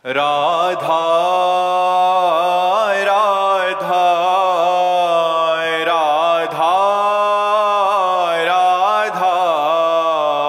राधा राधा राधा राधा राधा राधा राधा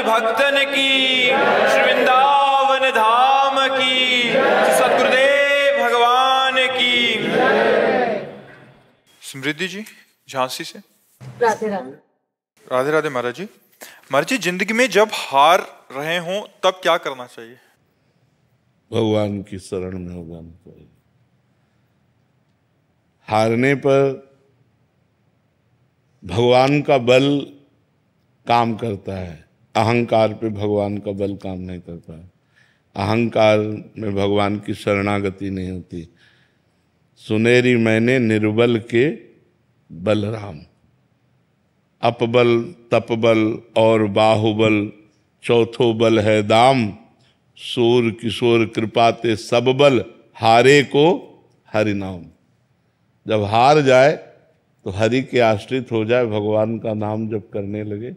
भक्तन की श्री वृंदावन धाम की सद्गुरुदेव भगवान की। समृद्धि जी झांसी से। राधे राधे। राधे राधे महाराज जी। महाराज जी, जिंदगी में जब हार रहे हों तब क्या करना चाहिए? भगवान की शरण में हो जाना चाहिए। हारने पर भगवान का बल काम करता है, अहंकार पे भगवान का बल काम नहीं करता है। अहंकार में भगवान की शरणागति नहीं होती। सुनेरी मैंने निर्बल के बलराम, अपबल तपबल और बाहुबल, चौथो बल है दाम, सूर किशोर कृपाते सब बल, हारे को हरि नाम। जब हार जाए तो हरि के आश्रित हो जाए, भगवान का नाम जब करने लगे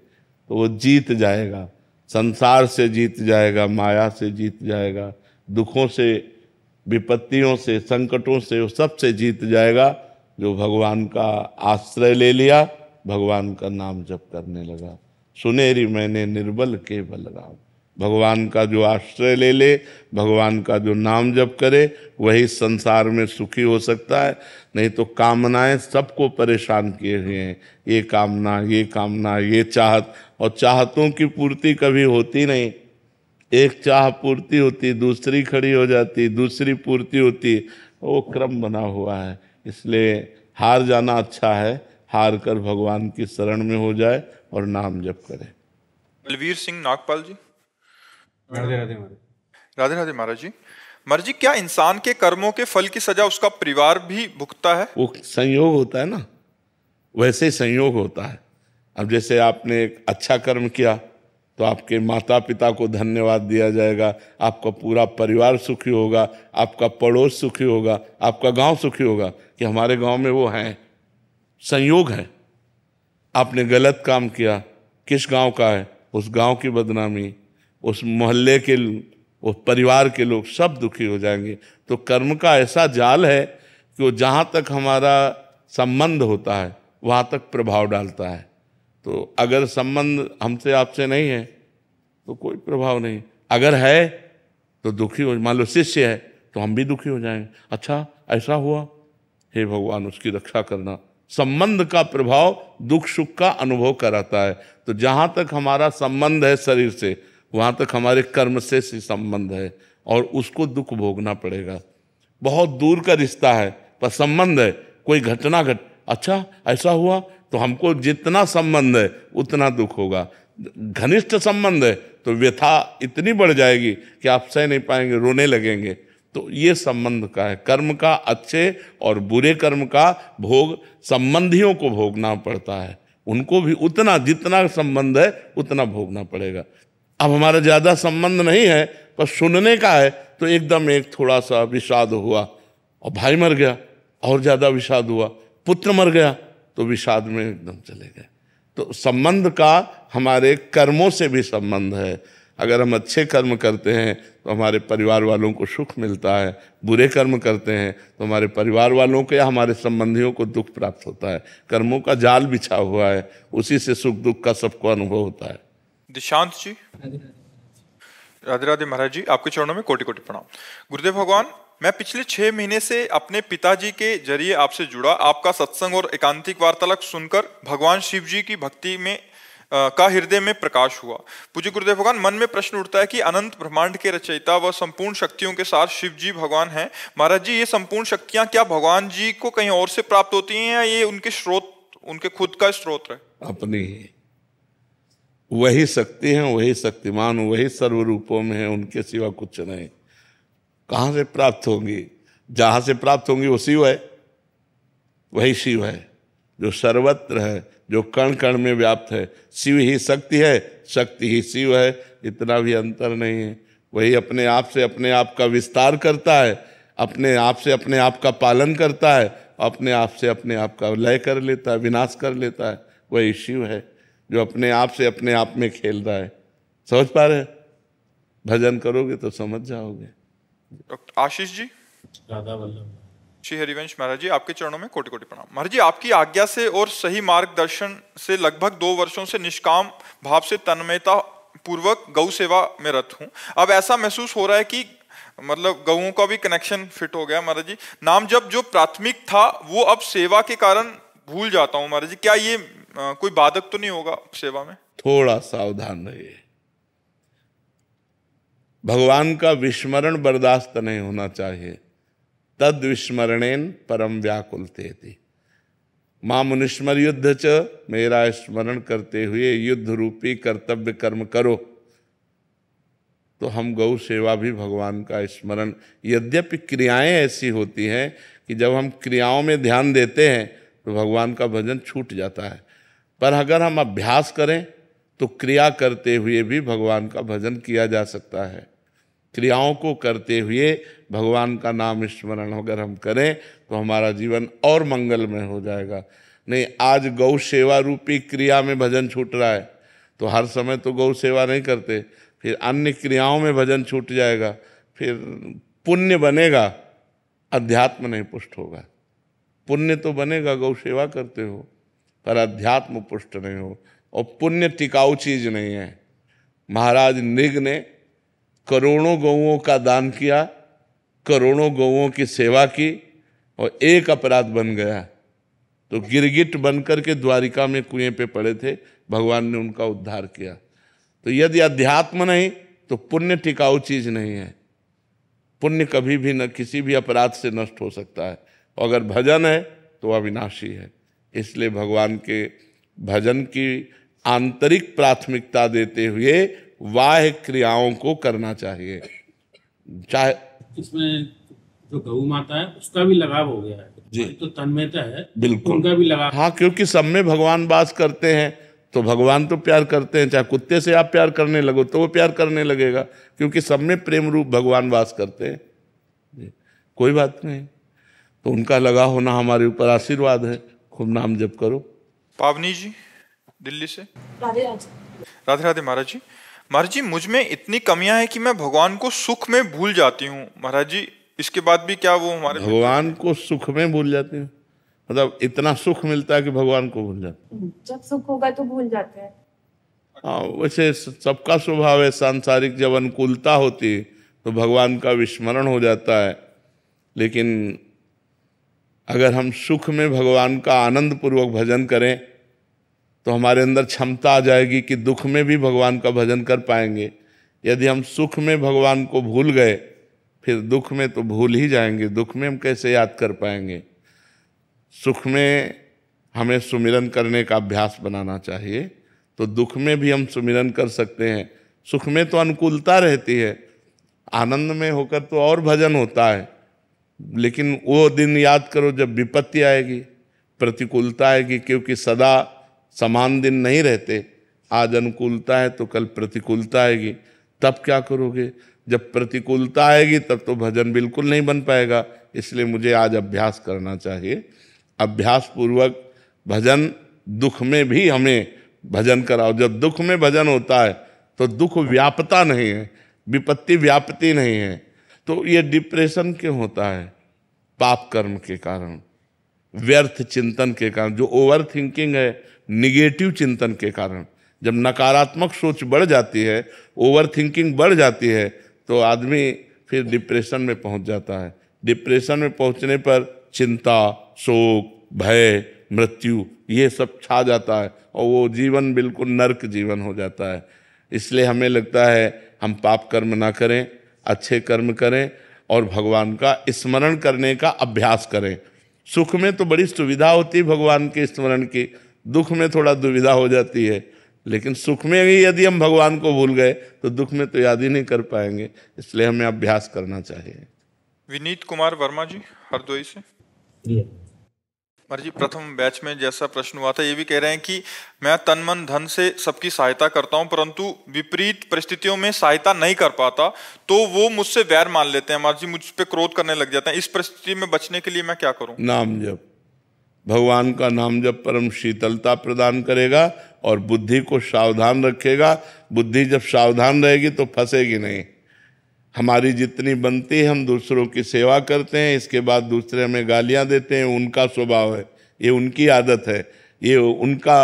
तो वो जीत जाएगा। संसार से जीत जाएगा, माया से जीत जाएगा, दुखों से, विपत्तियों से, संकटों से, वो सब से जीत जाएगा। जो भगवान का आश्रय ले लिया, भगवान का नाम जप करने लगा। सुनेरी मैंने निर्बल के बलराम। भगवान का जो आश्रय ले ले, भगवान का जो नाम जप करे, वही संसार में सुखी हो सकता है। नहीं तो कामनाएं सबको परेशान किए हुए हैं। ये कामना, ये कामना, ये चाहत, और चाहतों की पूर्ति कभी होती नहीं। एक चाह पूर्ति होती, दूसरी खड़ी हो जाती, दूसरी पूर्ति होती, वो क्रम बना हुआ है। इसलिए हार जाना अच्छा है। हार कर भगवान की शरण में हो जाए और नाम जप करे। बलवीर सिंह नागपाल जी। राधे राधे महाराज। राधे राधे महाराज जी। महाराज जी, क्या इंसान के कर्मों के फल की सजा उसका परिवार भी भुगतता है? वो संयोग होता है ना, वैसे ही संयोग होता है। अब जैसे आपने एक अच्छा कर्म किया तो आपके माता पिता को धन्यवाद दिया जाएगा, आपका पूरा परिवार सुखी होगा, आपका पड़ोस सुखी होगा, आपका गांव सुखी होगा कि हमारे गांव में वो हैं। संयोग है। आपने गलत काम किया, किस गांव का है, उस गांव की बदनामी, उस मोहल्ले के, उस परिवार के लोग सब दुखी हो जाएंगे। तो कर्म का ऐसा जाल है कि वो जहाँ तक हमारा संबंध होता है वहाँ तक प्रभाव डालता है। तो अगर संबंध हमसे आपसे नहीं है तो कोई प्रभाव नहीं, अगर है तो दुखी हो। मान लो शिष्य है तो हम भी दुखी हो जाएंगे, अच्छा ऐसा हुआ, हे भगवान उसकी रक्षा करना। संबंध का प्रभाव दुख सुख का अनुभव कराता है। तो जहाँ तक हमारा संबंध है शरीर से, वहाँ तक हमारे कर्म से संबंध है। और उसको दुख भोगना पड़ेगा। बहुत दूर का रिश्ता है पर संबंध है, कोई घटना अच्छा ऐसा हुआ तो हमको जितना संबंध है उतना दुख होगा। घनिष्ठ संबंध है तो व्यथा इतनी बढ़ जाएगी कि आप सह नहीं पाएंगे, रोने लगेंगे। तो ये संबंध का है, कर्म का, अच्छे और बुरे कर्म का भोग संबंधियों को भोगना पड़ता है, उनको भी उतना जितना संबंध है उतना भोगना पड़ेगा। अब हमारा ज़्यादा संबंध नहीं है पर सुनने का है तो एकदम एक थोड़ा सा विषाद हुआ और भाई मर गया और ज़्यादा विषाद हुआ, पुत्र मर गया तो विषाद में एकदम चले गए। तो संबंध का हमारे कर्मों से भी संबंध है। अगर हम अच्छे कर्म करते हैं तो हमारे परिवार वालों को सुख मिलता है, बुरे कर्म करते हैं तो हमारे परिवार वालों को या हमारे संबंधियों को दुख प्राप्त होता है। कर्मों का जाल बिछा हुआ है, उसी से सुख दुख का सबको अनुभव होता है। दिशांत जी। राधे राधे महाराज जी, आपके चरणों में कोटि कोटि प्रणाम। गुरुदेव भगवान, मैं पिछले 6 महीने से अपने पिताजी के जरिए आपसे जुड़ा। आपका सत्संग और एकांतिक वार्तालाप सुनकर भगवान शिव जी की भक्ति में का हृदय में प्रकाश हुआ। पूज्य गुरुदेव भगवान, मन में प्रश्न उठता है कि अनंत ब्रह्मांड के रचयिता व संपूर्ण शक्तियों के साथ शिव जी भगवान हैं। महाराज जी, ये संपूर्ण शक्तियां क्या भगवान जी को कहीं और से प्राप्त होती हैं या ये उनके स्रोत, उनके खुद का स्रोत है? अपनी वही शक्ति है, वही शक्तिमान, वही सर्व रूपों में है, उनके सिवा कुछ नहीं। कहाँ से प्राप्त होंगी? जहाँ से प्राप्त होंगी वो शिव है, वही शिव है जो सर्वत्र है, जो कण कण में व्याप्त है। शिव ही शक्ति है, शक्ति ही शिव है, इतना भी अंतर नहीं है। वही अपने आप से अपने आप का विस्तार करता है, अपने आप से अपने आप का पालन करता है, अपने आप से अपने आप का लय कर लेता है, विनाश कर लेता है। वही शिव है जो अपने आप से अपने आप में खेल रहा है। समझ पा रहे? भजन करोगे तो समझ जाओगे। डॉक्टर आशीष जी। राधा वल्लभ। श्री हरिवंश महाराज जी, आपके चरणों में कोटि कोटि प्रणाम। महाराज जी, आपकी आज्ञा से और सही मार्गदर्शन से लगभग 2 वर्षों से निष्काम भाव से तन्मयता पूर्वक गौ सेवा में रत हूँ। अब ऐसा महसूस हो रहा है कि मतलब गौओं का भी कनेक्शन फिट हो गया। महाराज जी, नाम जब जो प्राथमिक था वो अब सेवा के कारण भूल जाता हूँ। महाराज जी, क्या ये कोई बाधक तो नहीं होगा सेवा में? थोड़ा सावधान रहिए। भगवान का विस्मरण बर्दाश्त नहीं होना चाहिए। तद विस्मरणेन परम व्याकुलते। मां मुनिस्मर युद्ध च, मेरा स्मरण करते हुए युद्ध रूपी कर्तव्य कर्म करो। तो हम गौ सेवा भी भगवान का स्मरण, यद्यपि क्रियाएं ऐसी होती हैं कि जब हम क्रियाओं में ध्यान देते हैं तो भगवान का भजन छूट जाता है, पर अगर हम अभ्यास करें तो क्रिया करते हुए भी भगवान का भजन किया जा सकता है। क्रियाओं को करते हुए भगवान का नाम स्मरण अगर हम करें तो हमारा जीवन और मंगलमय हो जाएगा। नहीं, आज गौ सेवा रूपी क्रिया में भजन छूट रहा है तो हर समय तो गौ सेवा नहीं करते, फिर अन्य क्रियाओं में भजन छूट जाएगा, फिर पुण्य बनेगा, अध्यात्म नहीं पुष्ट होगा। पुण्य तो बनेगा, गौ सेवा करते हो, पर अध्यात्म पुष्ट नहीं हो। और पुण्य टिकाऊ चीज नहीं है। महाराज नृग ने करोड़ों गौओं का दान किया, करोड़ों गौओं की सेवा की और एक अपराध बन गया तो गिरगिट बनकर के द्वारिका में कुएं पे पड़े थे, भगवान ने उनका उद्धार किया। तो यदि अध्यात्म नहीं तो पुण्य टिकाऊ चीज नहीं है। पुण्य कभी भी न किसी भी अपराध से नष्ट हो सकता है, और अगर भजन है तो अविनाशी है। इसलिए भगवान के भजन की आंतरिक प्राथमिकता देते हुए बाह्य क्रियाओं को करना चाहिए। चाहे इसमें जो गौ माता है उसका भी लगाव हो गया है जी, तो तन्मयता है, बिल्कुल उनका भी लगाव। हाँ, क्योंकि सब में भगवान वास करते हैं तो भगवान तो प्यार करते हैं। चाहे कुत्ते से आप प्यार करने लगो तो वो प्यार करने लगेगा, क्योंकि सब में प्रेम रूप भगवान वास करते हैं जी। कोई बात नहीं, तो उनका लगा होना हमारे ऊपर आशीर्वाद है। खूब नाम जप करो। पावनी जी दिल्ली से। राधे राधे। राधे राधे महाराज जी। महाराज जी, मुझ में इतनी कमियां हैं कि मैं भगवान को सुख में भूल जाती हूँ। महाराज जी, इसके बाद भी क्या वो हमारे भगवान को सुख में भूल जाते हैं? मतलब इतना सुख मिलता है कि भगवान को भूल जाते हैं? जब सुख होगा तो भूल जाते हैं। हाँ, वैसे सबका स्वभाव है। सांसारिक जब अनुकूलता होती तो भगवान का विस्मरण हो जाता है, लेकिन अगर हम सुख में भगवान का आनंद पूर्वक भजन करें तो हमारे अंदर क्षमता आ जाएगी कि दुख में भी भगवान का भजन कर पाएंगे। यदि हम सुख में भगवान को भूल गए फिर दुख में तो भूल ही जाएंगे, दुख में हम कैसे याद कर पाएंगे। सुख में हमें सुमिरन करने का अभ्यास बनाना चाहिए, तो दुख में भी हम सुमिरन कर सकते हैं। सुख में तो अनुकूलता रहती है, आनंद में होकर तो और भजन होता है, लेकिन वो दिन याद करो जब विपत्ति आएगी, प्रतिकूलता आएगी, क्योंकि सदा समान दिन नहीं रहते। आज अनुकूलता है तो कल प्रतिकूलता आएगी, तब क्या करोगे? जब प्रतिकूलता आएगी तब तो भजन बिल्कुल नहीं बन पाएगा। इसलिए मुझे आज अभ्यास करना चाहिए, अभ्यास पूर्वक भजन। दुख में भी हमें भजन कराओ। जब दुख में भजन होता है तो दुख व्यापता नहीं है, विपत्ति व्यापती नहीं है। तो ये डिप्रेशन क्यों होता है? पाप कर्म के कारण, व्यर्थ चिंतन के कारण, जो ओवर थिंकिंग है, निगेटिव चिंतन के कारण। जब नकारात्मक सोच बढ़ जाती है, ओवर थिंकिंग बढ़ जाती है, तो आदमी फिर डिप्रेशन में पहुंच जाता है। डिप्रेशन में पहुंचने पर चिंता, शोक, भय, मृत्यु ये सब छा जाता है और वो जीवन बिल्कुल नरक जीवन हो जाता है। इसलिए हमें लगता है हम पाप कर्म ना करें, अच्छे कर्म करें और भगवान का स्मरण करने का अभ्यास करें। सुख में तो बड़ी सुविधा होती है भगवान के स्मरण की, दुख में थोड़ा दुविधा हो जाती है। लेकिन सुख में भी यदि हम भगवान को भूल गए तो दुख में तो याद ही नहीं कर पाएंगे। इसलिए हमें अभ्यास करना चाहिए। विनीत कुमार वर्मा जी हरदोई से। महाराज जी, प्रथम बैच में जैसा प्रश्न हुआ था, ये भी कह रहे हैं कि मैं तन मन धन से सबकी सहायता करता हूं, परंतु विपरीत परिस्थितियों में सहायता नहीं कर पाता तो वो मुझसे वैर मान लेते हैं। महाराज जी, मुझ पे क्रोध करने लग जाते हैं। इस परिस्थिति में बचने के लिए मैं क्या करूं? नाम जप, भगवान का नाम जप परम शीतलता प्रदान करेगा और बुद्धि को सावधान रखेगा। बुद्धि जब सावधान रहेगी तो फंसेगी नहीं। हमारी जितनी बनती है हम दूसरों की सेवा करते हैं, इसके बाद दूसरे हमें गालियां देते हैं, उनका स्वभाव है, ये उनकी आदत है, ये उनका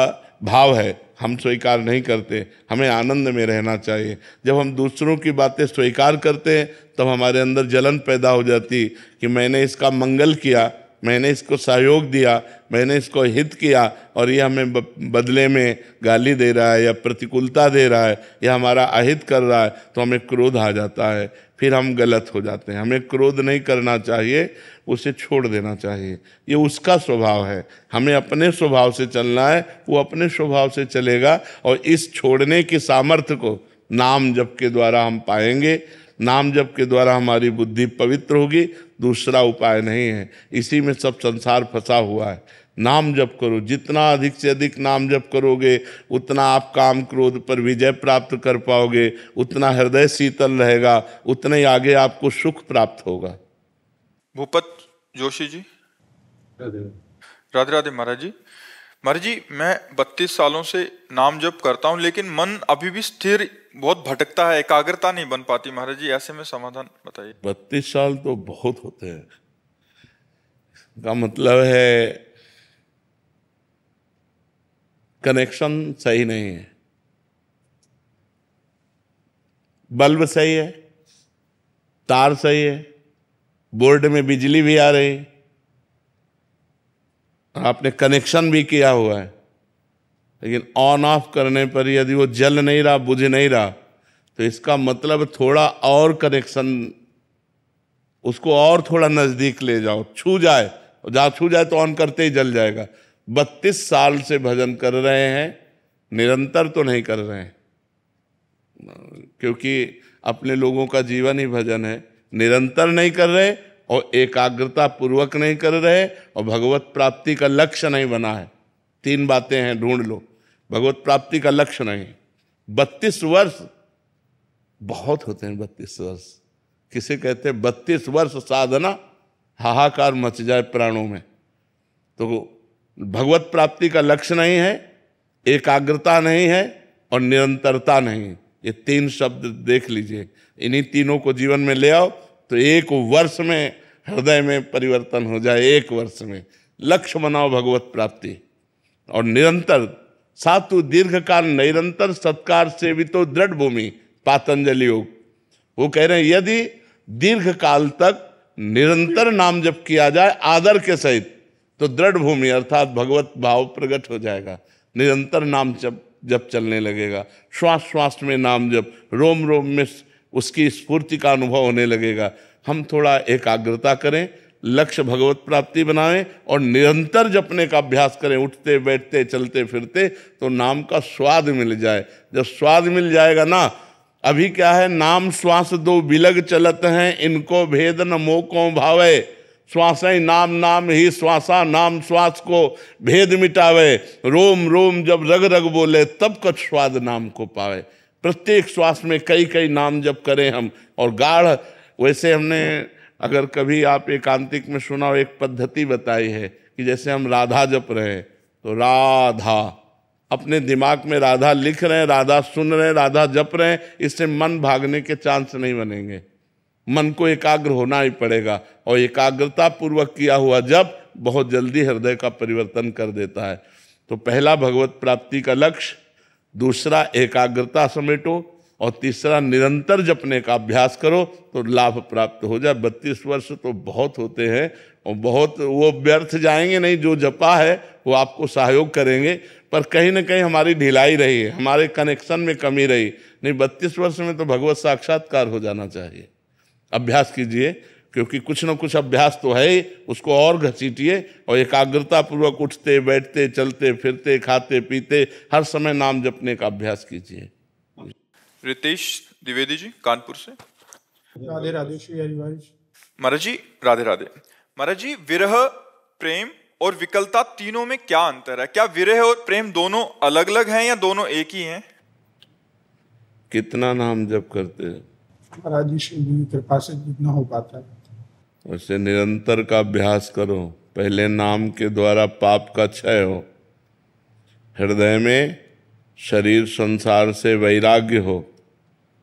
भाव है, हम स्वीकार नहीं करते। हमें आनंद में रहना चाहिए। जब हम दूसरों की बातें स्वीकार करते हैं तब हमारे अंदर जलन पैदा हो जाती कि मैंने इसका मंगल किया, मैंने इसको सहयोग दिया, मैंने इसको हित किया और ये हमें बदले में गाली दे रहा है या प्रतिकूलता दे रहा है या हमारा अहित कर रहा है, तो हमें क्रोध आ जाता है, फिर हम गलत हो जाते हैं। हमें क्रोध नहीं करना चाहिए, उसे छोड़ देना चाहिए। ये उसका स्वभाव है, हमें अपने स्वभाव से चलना है, वो अपने स्वभाव से चलेगा। और इस छोड़ने की सामर्थ्य को नाम जप के द्वारा हम पाएंगे। नाम जप के द्वारा हमारी बुद्धि पवित्र होगी, दूसरा उपाय नहीं है। इसी में सब संसार फंसा हुआ है। नाम जप करो, जितना अधिक से अधिक नाम जप करोगे उतना आप काम क्रोध पर विजय प्राप्त कर पाओगे, उतना हृदय शीतल रहेगा, उतना ही आगे आपको सुख प्राप्त होगा। भूपत जोशी जी। राधे राधे महाराज जी। महाराज जी, मैं 32 सालों से नाम जप करता हूं, लेकिन मन अभी भी स्थिर बहुत भटकता है, एकाग्रता नहीं बन पाती। महाराज जी, ऐसे में समाधान बताइए। 32 साल तो बहुत होते हैं, का मतलब है कनेक्शन सही नहीं है, बल्ब सही है, तार सही है, बोर्ड में बिजली भी आ रही, आपने कनेक्शन भी किया हुआ है, लेकिन ऑन ऑफ करने पर यदि वो जल नहीं रहा, बुझ नहीं रहा, तो इसका मतलब थोड़ा और कनेक्शन, उसको और थोड़ा नजदीक ले जाओ, छू जाए, जहां छू जाए तो ऑन करते ही जल जाएगा। 32 साल से भजन कर रहे हैं, निरंतर तो नहीं कर रहे हैं, क्योंकि अपने लोगों का जीवन ही भजन है। निरंतर नहीं कर रहे और एकाग्रता पूर्वक नहीं कर रहे और भगवत प्राप्ति का लक्ष्य नहीं बना है। 3 बातें हैं, ढूंढ लो। भगवत प्राप्ति का लक्ष्य नहीं। 32 वर्ष बहुत होते हैं। 32 वर्ष किसे कहते हैं? 32 वर्ष साधना, हाहाकार मच जाए प्राणों में। तो भगवत प्राप्ति का लक्ष्य नहीं है, एकाग्रता नहीं है और निरंतरता नहीं। ये 3 शब्द देख लीजिए, इन्हीं तीनों को जीवन में ले आओ तो 1 वर्ष में हृदय में परिवर्तन हो जाए। 1 वर्ष में लक्ष्य बनाओ भगवत प्राप्ति और निरंतर सातु दीर्घ काल निरंतर सत्कार सेवितो दृढ़ भूमि, पातंजलि योग। वो कह रहे हैं यदि दीर्घ काल तक निरंतर नाम जप किया जाए आदर के सहित तो दृढ़ भूमि अर्थात भगवत भाव प्रकट हो जाएगा। निरंतर नाम जप चलने लगेगा, श्वास श्वास में नाम जप, रोम रोम में उसकी स्फूर्ति का अनुभव होने लगेगा। हम थोड़ा एकाग्रता करें, लक्ष्य भगवत प्राप्ति बनाएं और निरंतर जपने का अभ्यास करें, उठते बैठते चलते फिरते, तो नाम का स्वाद मिल जाए। जब स्वाद मिल जाएगा ना, अभी क्या है, नाम श्वास दो बिलग चलत हैं, इनको भेद न मोको भावे, श्वास ही नाम नाम ही श्वासा, नाम श्वास को भेद मिटावे, रोम रोम जब रग रग बोले, तब कछ स्वाद नाम को पावे। प्रत्येक श्वास में कई कई नाम जप करें हम, और गाढ़। वैसे हमने, अगर कभी आप एकांतिक में सुना हो, एक पद्धति बताई है कि जैसे हम राधा जप रहे हैं, तो राधा अपने दिमाग में राधा लिख रहे हैं, राधा सुन रहे हैं, राधा जप रहे हैं, इससे मन भागने के चांस नहीं बनेंगे। मन को एकाग्र होना ही पड़ेगा, और एकाग्रता पूर्वक किया हुआ जप बहुत जल्दी हृदय का परिवर्तन कर देता है। तो पहला भगवत प्राप्ति का लक्ष्य, दूसरा एकाग्रता समेटो, और तीसरा निरंतर जपने का अभ्यास करो, तो लाभ प्राप्त हो जाए। 32 वर्ष तो बहुत होते हैं, और बहुत वो व्यर्थ जाएंगे नहीं। जो जपा है वो आपको सहयोग करेंगे, पर कहीं ना कहीं हमारी ढिलाई रही है, हमारे कनेक्शन में कमी रही नहीं। 32 वर्ष में तो भगवत साक्षात्कार हो जाना चाहिए। अभ्यास कीजिए, क्योंकि कुछ न कुछ अभ्यास तो है ही, उसको और घसीटिए, और एकाग्रता पूर्वक उठते बैठते चलते फिरते खाते पीते हर समय नाम जपने का अभ्यास कीजिए। रितेश द्विवेदी जी कानपुर से। राधे राधे श्री हरिवंश। महाराज जी राधे राधे। महाराज जी, विरह, प्रेम और विकलता तीनों में क्या अंतर है? क्या विरह और प्रेम दोनों अलग अलग हैं या दोनों एक ही हैं? कितना नाम जप करते हैं? महाराज जी श्री की कृपा से जितना हो पाता है। वैसे निरंतर का अभ्यास करो। पहले नाम के द्वारा पाप का क्षय हो, हृदय में शरीर संसार से वैराग्य हो,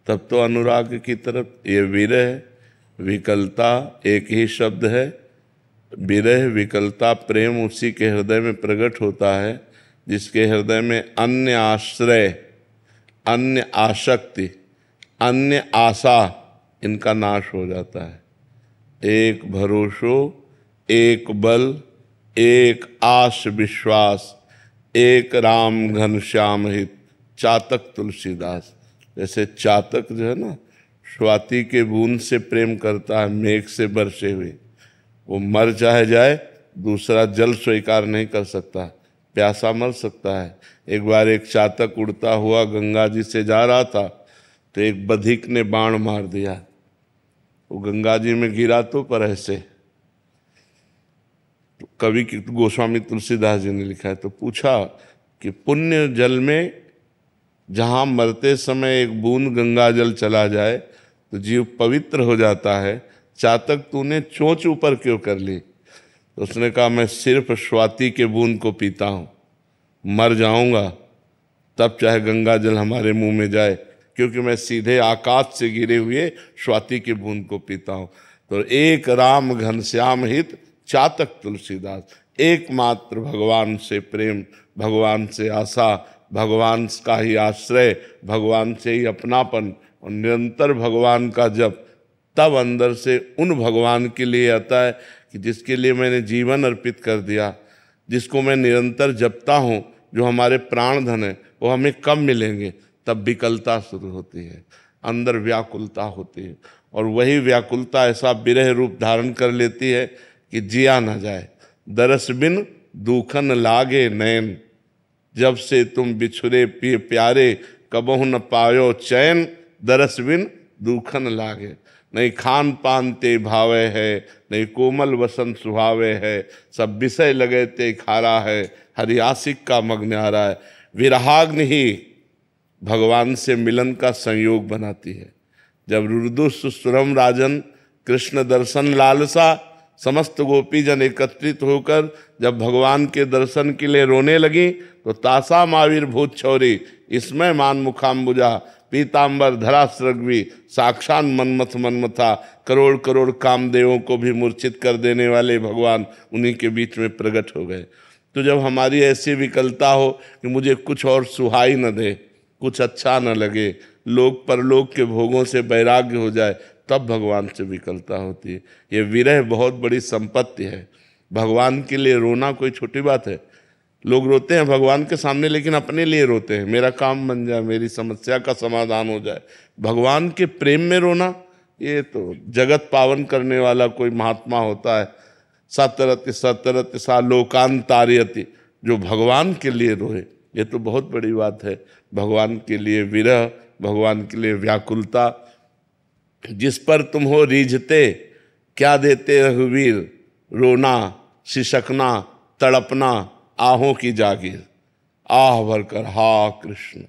तब तो अनुराग की तरफ। ये विरह विकलता एक ही शब्द है। विरह विकलता प्रेम उसी के हृदय में प्रकट होता है जिसके हृदय में अन्य आश्रय, अन्य आसक्ति, अन्य आशा, इनका नाश हो जाता है। एक भरोसो, एक बल, एक आस विश्वास, एक राम घनश्याम हित, चातक तुलसीदास। जैसे चातक जो है ना, स्वाति के बूंद से प्रेम करता है, मेघ से बरसे हुए। वो मर चाहे जाए, दूसरा जल स्वीकार नहीं कर सकता, प्यासा मर सकता है। एक बार एक चातक उड़ता हुआ गंगा जी से जा रहा था, तो एक बधिक ने बाण मार दिया। वो गंगा जी में गिरा तो पर ऐसे। तो कवि गोस्वामी तुलसीदास जी ने लिखा है, तो पूछा कि पुण्य जल में जहाँ मरते समय एक बूंद गंगा जल चला जाए तो जीव पवित्र हो जाता है, चातक तूने चोंच ऊपर क्यों कर ली? तो उसने कहा, मैं सिर्फ स्वाति के बूंद को पीता हूँ, मर जाऊंगा तब चाहे गंगा जल हमारे मुंह में जाए, क्योंकि मैं सीधे आकाश से गिरे हुए स्वाति के बूंद को पीता हूँ। तो एक राम घनश्याम हित, चातक तुलसीदास। एकमात्र भगवान से प्रेम, भगवान से आशा, भगवान का ही आश्रय, भगवान से ही अपनापन, और निरंतर भगवान का जप, तब अंदर से उन भगवान के लिए आता है कि जिसके लिए मैंने जीवन अर्पित कर दिया, जिसको मैं निरंतर जपता हूँ, जो हमारे प्राण धन है, वो हमें कब मिलेंगे? तब विकलता शुरू होती है, अंदर व्याकुलता होती है, और वही व्याकुलता ऐसा विरह रूप धारण कर लेती है कि जिया न जाए। दरस बिन दूखन लागे नैन, जब से तुम बिछुरे प्यारे, कबहु न पायो चैन, दरस बिन दूखन लागे। नहीं खान पान ते भावे है, नहीं कोमल वसन सुहावे है, सब विषय लगे ते खारा है, हरियासिक का मग्न आ रहा है। विरहाग्नि ही भगवान से मिलन का संयोग बनाती है। जब रुदु सुरम राजन कृष्ण दर्शन लालसा, समस्त गोपीजन एकत्रित होकर जब भगवान के दर्शन के लिए रोने लगी, तो तासा माविर भूत छौरी, इसमें मान मुखाम्बुजा, पीताम्बर धरा सृग्वी, साक्षात मनमथ मनमथा, करोड़ करोड़ कामदेवों को भी मूर्छित कर देने वाले भगवान उन्हीं के बीच में प्रकट हो गए। तो जब हमारी ऐसी विकलता हो कि मुझे कुछ और सुहाई न दे, कुछ अच्छा न लगे, लोक परलोक के भोगों से वैराग्य हो जाए, तब भगवान से विकलता होती है। ये विरह बहुत बड़ी संपत्ति है। भगवान के लिए रोना कोई छोटी बात है। लोग रोते हैं भगवान के सामने, लेकिन अपने लिए रोते हैं, मेरा काम बन जाए, मेरी समस्या का समाधान हो जाए। भगवान के प्रेम में रोना ये तो जगत पावन करने वाला कोई महात्मा होता है। सतरति सतरति सा लोकांतार्यति, जो भगवान के लिए रोए, ये तो बहुत बड़ी बात है। भगवान के लिए विरह, भगवान के लिए व्याकुलता। जिस पर तुम हो रीझते, क्या देते रघुवीर, रोना सिसकना तड़पना आहों की जागीर। आह भरकर हा कृष्ण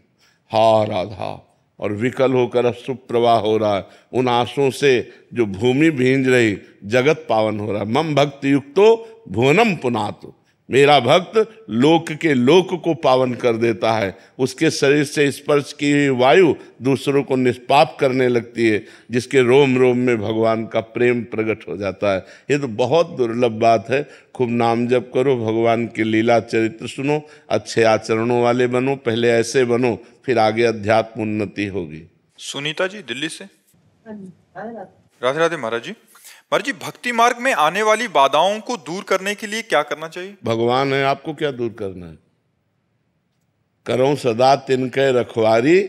हा राधा, और विकल होकर अश्रु प्रवाह हो रहा है। उन आंसुओं से जो भूमि भींज रही, जगत पावन हो रहा है। मम भक्त युक्तो भुवनम पुनातु, मेरा भक्त लोक के लोक को पावन कर देता है। उसके शरीर से स्पर्श की हुई वायु दूसरों को निष्पाप करने लगती है, जिसके रोम रोम में भगवान का प्रेम प्रकट हो जाता है। ये तो बहुत दुर्लभ बात है। खूब नाम जप करो, भगवान की लीला चरित्र सुनो, अच्छे आचरणों वाले बनो। पहले ऐसे बनो, फिर आगे अध्यात्म उन्नति होगी। सुनीता जी दिल्ली से। हाँ जी, राधे राधे महाराज जी। महाराज जी, भक्ति मार्ग में आने वाली बाधाओं को दूर करने के लिए क्या करना चाहिए? भगवान है, आपको क्या दूर करना है? करो सदा तिनके रखवारी,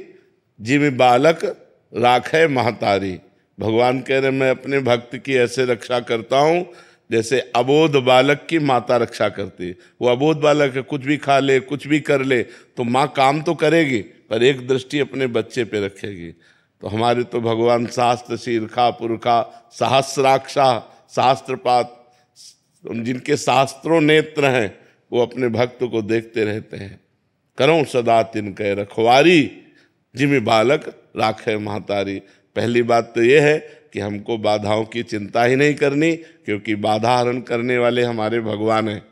जिम बालक राखे महतारी। भगवान कह रहे मैं अपने भक्त की ऐसे रक्षा करता हूं जैसे अबोध बालक की माता रक्षा करती है। वो अबोध बालक है, कुछ भी खा ले, कुछ भी कर ले, तो माँ काम तो करेगी पर एक दृष्टि अपने बच्चे पे रखेगी। तो हमारे तो भगवान शास्त्र शीर्षा पुरखा सहस्राक्षा शास्त्रपात, जिनके शास्त्रों नेत्र हैं, वो अपने भक्त को देखते रहते हैं। करो सदा तिनके रखवारी, जिम बालक राखे महतारी। पहली बात तो ये है कि हमको बाधाओं की चिंता ही नहीं करनी, क्योंकि बाधा हरण करने वाले हमारे भगवान हैं।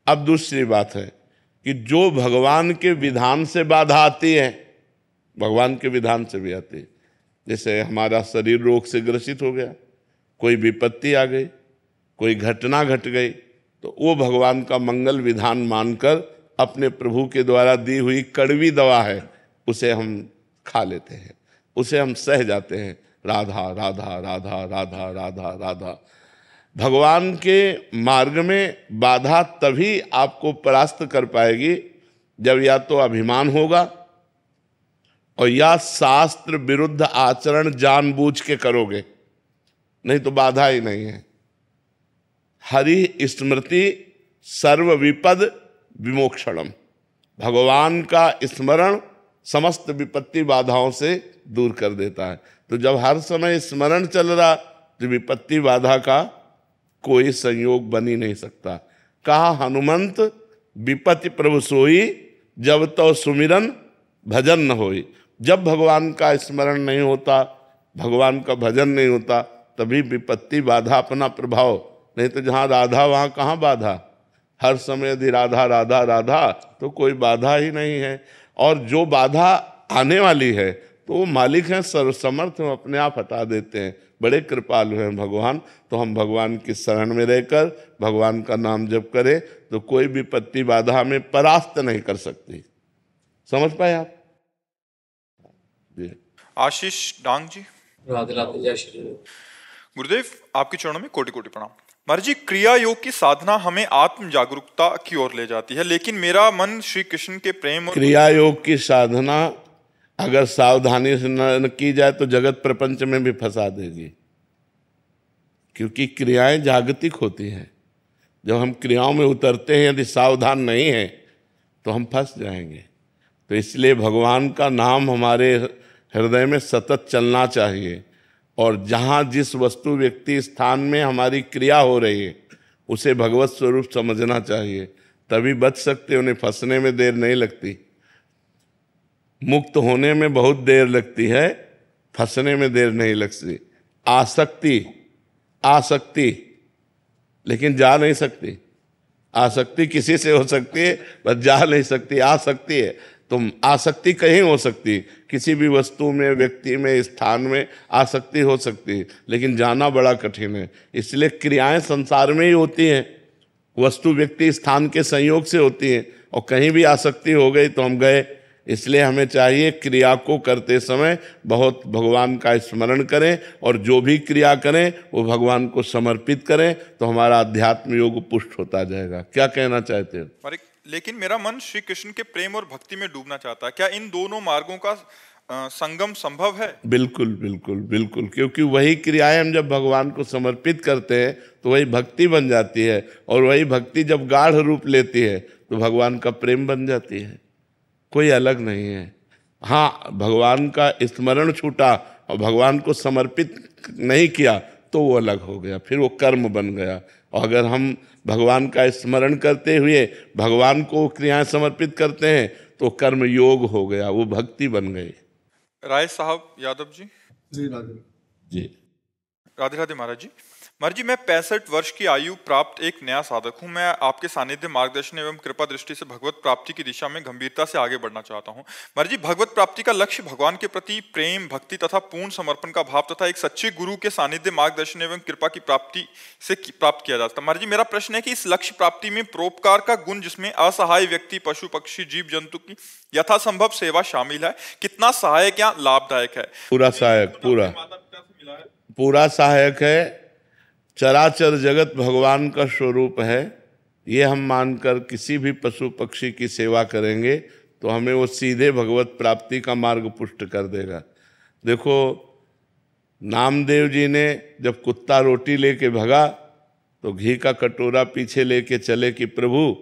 अब दूसरी बात है कि जो भगवान के विधान से बाधा आती है, भगवान के विधान से भी आती है। जैसे हमारा शरीर रोग से ग्रसित हो गया, कोई विपत्ति आ गई, कोई घटना घट गई, तो वो भगवान का मंगल विधान मानकर अपने प्रभु के द्वारा दी हुई कड़वी दवा है, उसे हम खा लेते हैं, उसे हम सह जाते हैं। राधा राधा राधा राधा राधा राधा। भगवान के मार्ग में बाधा तभी आपको परास्त कर पाएगी जब या तो अभिमान होगा और या शास्त्र विरुद्ध आचरण जानबूझ के करोगे, नहीं तो बाधा ही नहीं है। हरि स्मृति सर्व विपद विमोक्षणम, भगवान का स्मरण समस्त विपत्ति बाधाओं से दूर कर देता है। तो जब हर समय स्मरण चल रहा, तो विपत्ति बाधा का कोई संयोग बन ही नहीं सकता। कहा हनुमंत विपत्ति प्रभु सोई, जब तो सुमिरन भजन न होई। जब भगवान का स्मरण नहीं होता, भगवान का भजन नहीं होता, तभी विपत्ति बाधा अपना प्रभाव। नहीं तो जहाँ राधा वहाँ कहाँ बाधा? हर समय यदि राधा राधा राधा, तो कोई बाधा ही नहीं है। और जो बाधा आने वाली है तो वो मालिक हैं, सर्वसमर्थ हैं, अपने आप हटा देते हैं। बड़े कृपालु हैं भगवान। तो हम भगवान की शरण में रहकर भगवान का नाम जप करें तो कोई विपत्ति बाधा हमें परास्त नहीं कर सकती। समझ पाए आप? आशीष डांग जी। राधे राधे, जय श्री राम। गुरुदेव, आपके चरणों में कोटि कोटि प्रणाम। महाराज जी, क्रिया योग की साधना हमें आत्म जागरूकता की ओर ले जाती है, लेकिन मेरा मन श्री कृष्ण के प्रेम और क्रिया योग की साधना अगर सावधानी से न की जाए तो जगत प्रपंच में भी फंसा देगी, क्योंकि क्रियाएं जागतिक होती हैं। जब हम क्रियाओं में उतरते हैं यदि सावधान नहीं हैं तो हम फंस जाएंगे। तो इसलिए भगवान का नाम हमारे हृदय में सतत चलना चाहिए, और जहाँ जिस वस्तु व्यक्ति स्थान में हमारी क्रिया हो रही है उसे भगवत स्वरूप समझना चाहिए, तभी बच सकते। उन्हें फंसने में देर नहीं लगती। मुक्त होने में बहुत देर लगती है, फंसने में देर नहीं लगती। आसक्ति लेकिन जा नहीं सकती। आसक्ति किसी से हो सकती है, बस जा नहीं सकती। आसक्ति है तो आसक्ति कहीं हो सकती, किसी भी वस्तु में, व्यक्ति में, स्थान में आसक्ति हो सकती है, लेकिन जाना बड़ा कठिन है। इसलिए क्रियाएं संसार में ही होती हैं, वस्तु व्यक्ति स्थान के संयोग से होती हैं, और कहीं भी आसक्ति हो गई तो हम गए। इसलिए हमें चाहिए क्रिया को करते समय बहुत भगवान का स्मरण करें, और जो भी क्रिया करें वो भगवान को समर्पित करें, तो हमारा अध्यात्म योग पुष्ट होता जाएगा। क्या कहना चाहते हो? लेकिन मेरा मन श्री कृष्ण के प्रेम और भक्ति में डूबना चाहता है। क्या इन दोनों मार्गों का संगम संभव है? बिल्कुल बिल्कुल बिल्कुल, क्योंकि वही क्रियाएं हम जब भगवान को समर्पित करते हैं तो वही भक्ति बन जाती है, और वही भक्ति जब गाढ़ रूप लेती है तो भगवान का प्रेम बन जाती है, कोई अलग नहीं है। हाँ, भगवान का स्मरण छूटा और भगवान को समर्पित नहीं किया तो वो अलग हो गया, फिर वो कर्म बन गया। और अगर हम भगवान का स्मरण करते हुए भगवान को क्रियाएं समर्पित करते हैं तो कर्म योग हो गया, वो भक्ति बन गई। राय साहब यादव जी। जी राधे। जी राधे राधे महाराज जी। महाराज जी, मैं 65 वर्ष की आयु प्राप्त एक नया साधक हूं। मैं आपके सानिध्य, मार्गदर्शन एवं कृपा दृष्टि से भगवत प्राप्ति की दिशा में गंभीरता से आगे बढ़ना चाहता हूं। महाराज जी, भगवत प्राप्ति का लक्ष्य भगवान के प्रति प्रेम, भक्ति तथा पूर्ण समर्पण का भाव तथा एक सच्चे गुरु के सानिध्य, मार्गदर्शन एवं कृपा की प्राप्ति से प्राप्त किया जाता है। महाराज जी, मेरा प्रश्न है कि इस लक्ष्य प्राप्ति में परोपकार का गुण, जिसमें असहाय व्यक्ति, पशु पक्षी, जीव जंतु की यथासंभव सेवा शामिल है, कितना सहायक या लाभदायक है? पूरा सहायक, पूरा सहायक है। चराचर जगत भगवान का स्वरूप है, ये हम मानकर किसी भी पशु पक्षी की सेवा करेंगे तो हमें वो सीधे भगवत प्राप्ति का मार्ग पुष्ट कर देगा। देखो, नामदेव जी ने जब कुत्ता रोटी लेके भगा तो घी का कटोरा पीछे लेके चले कि प्रभु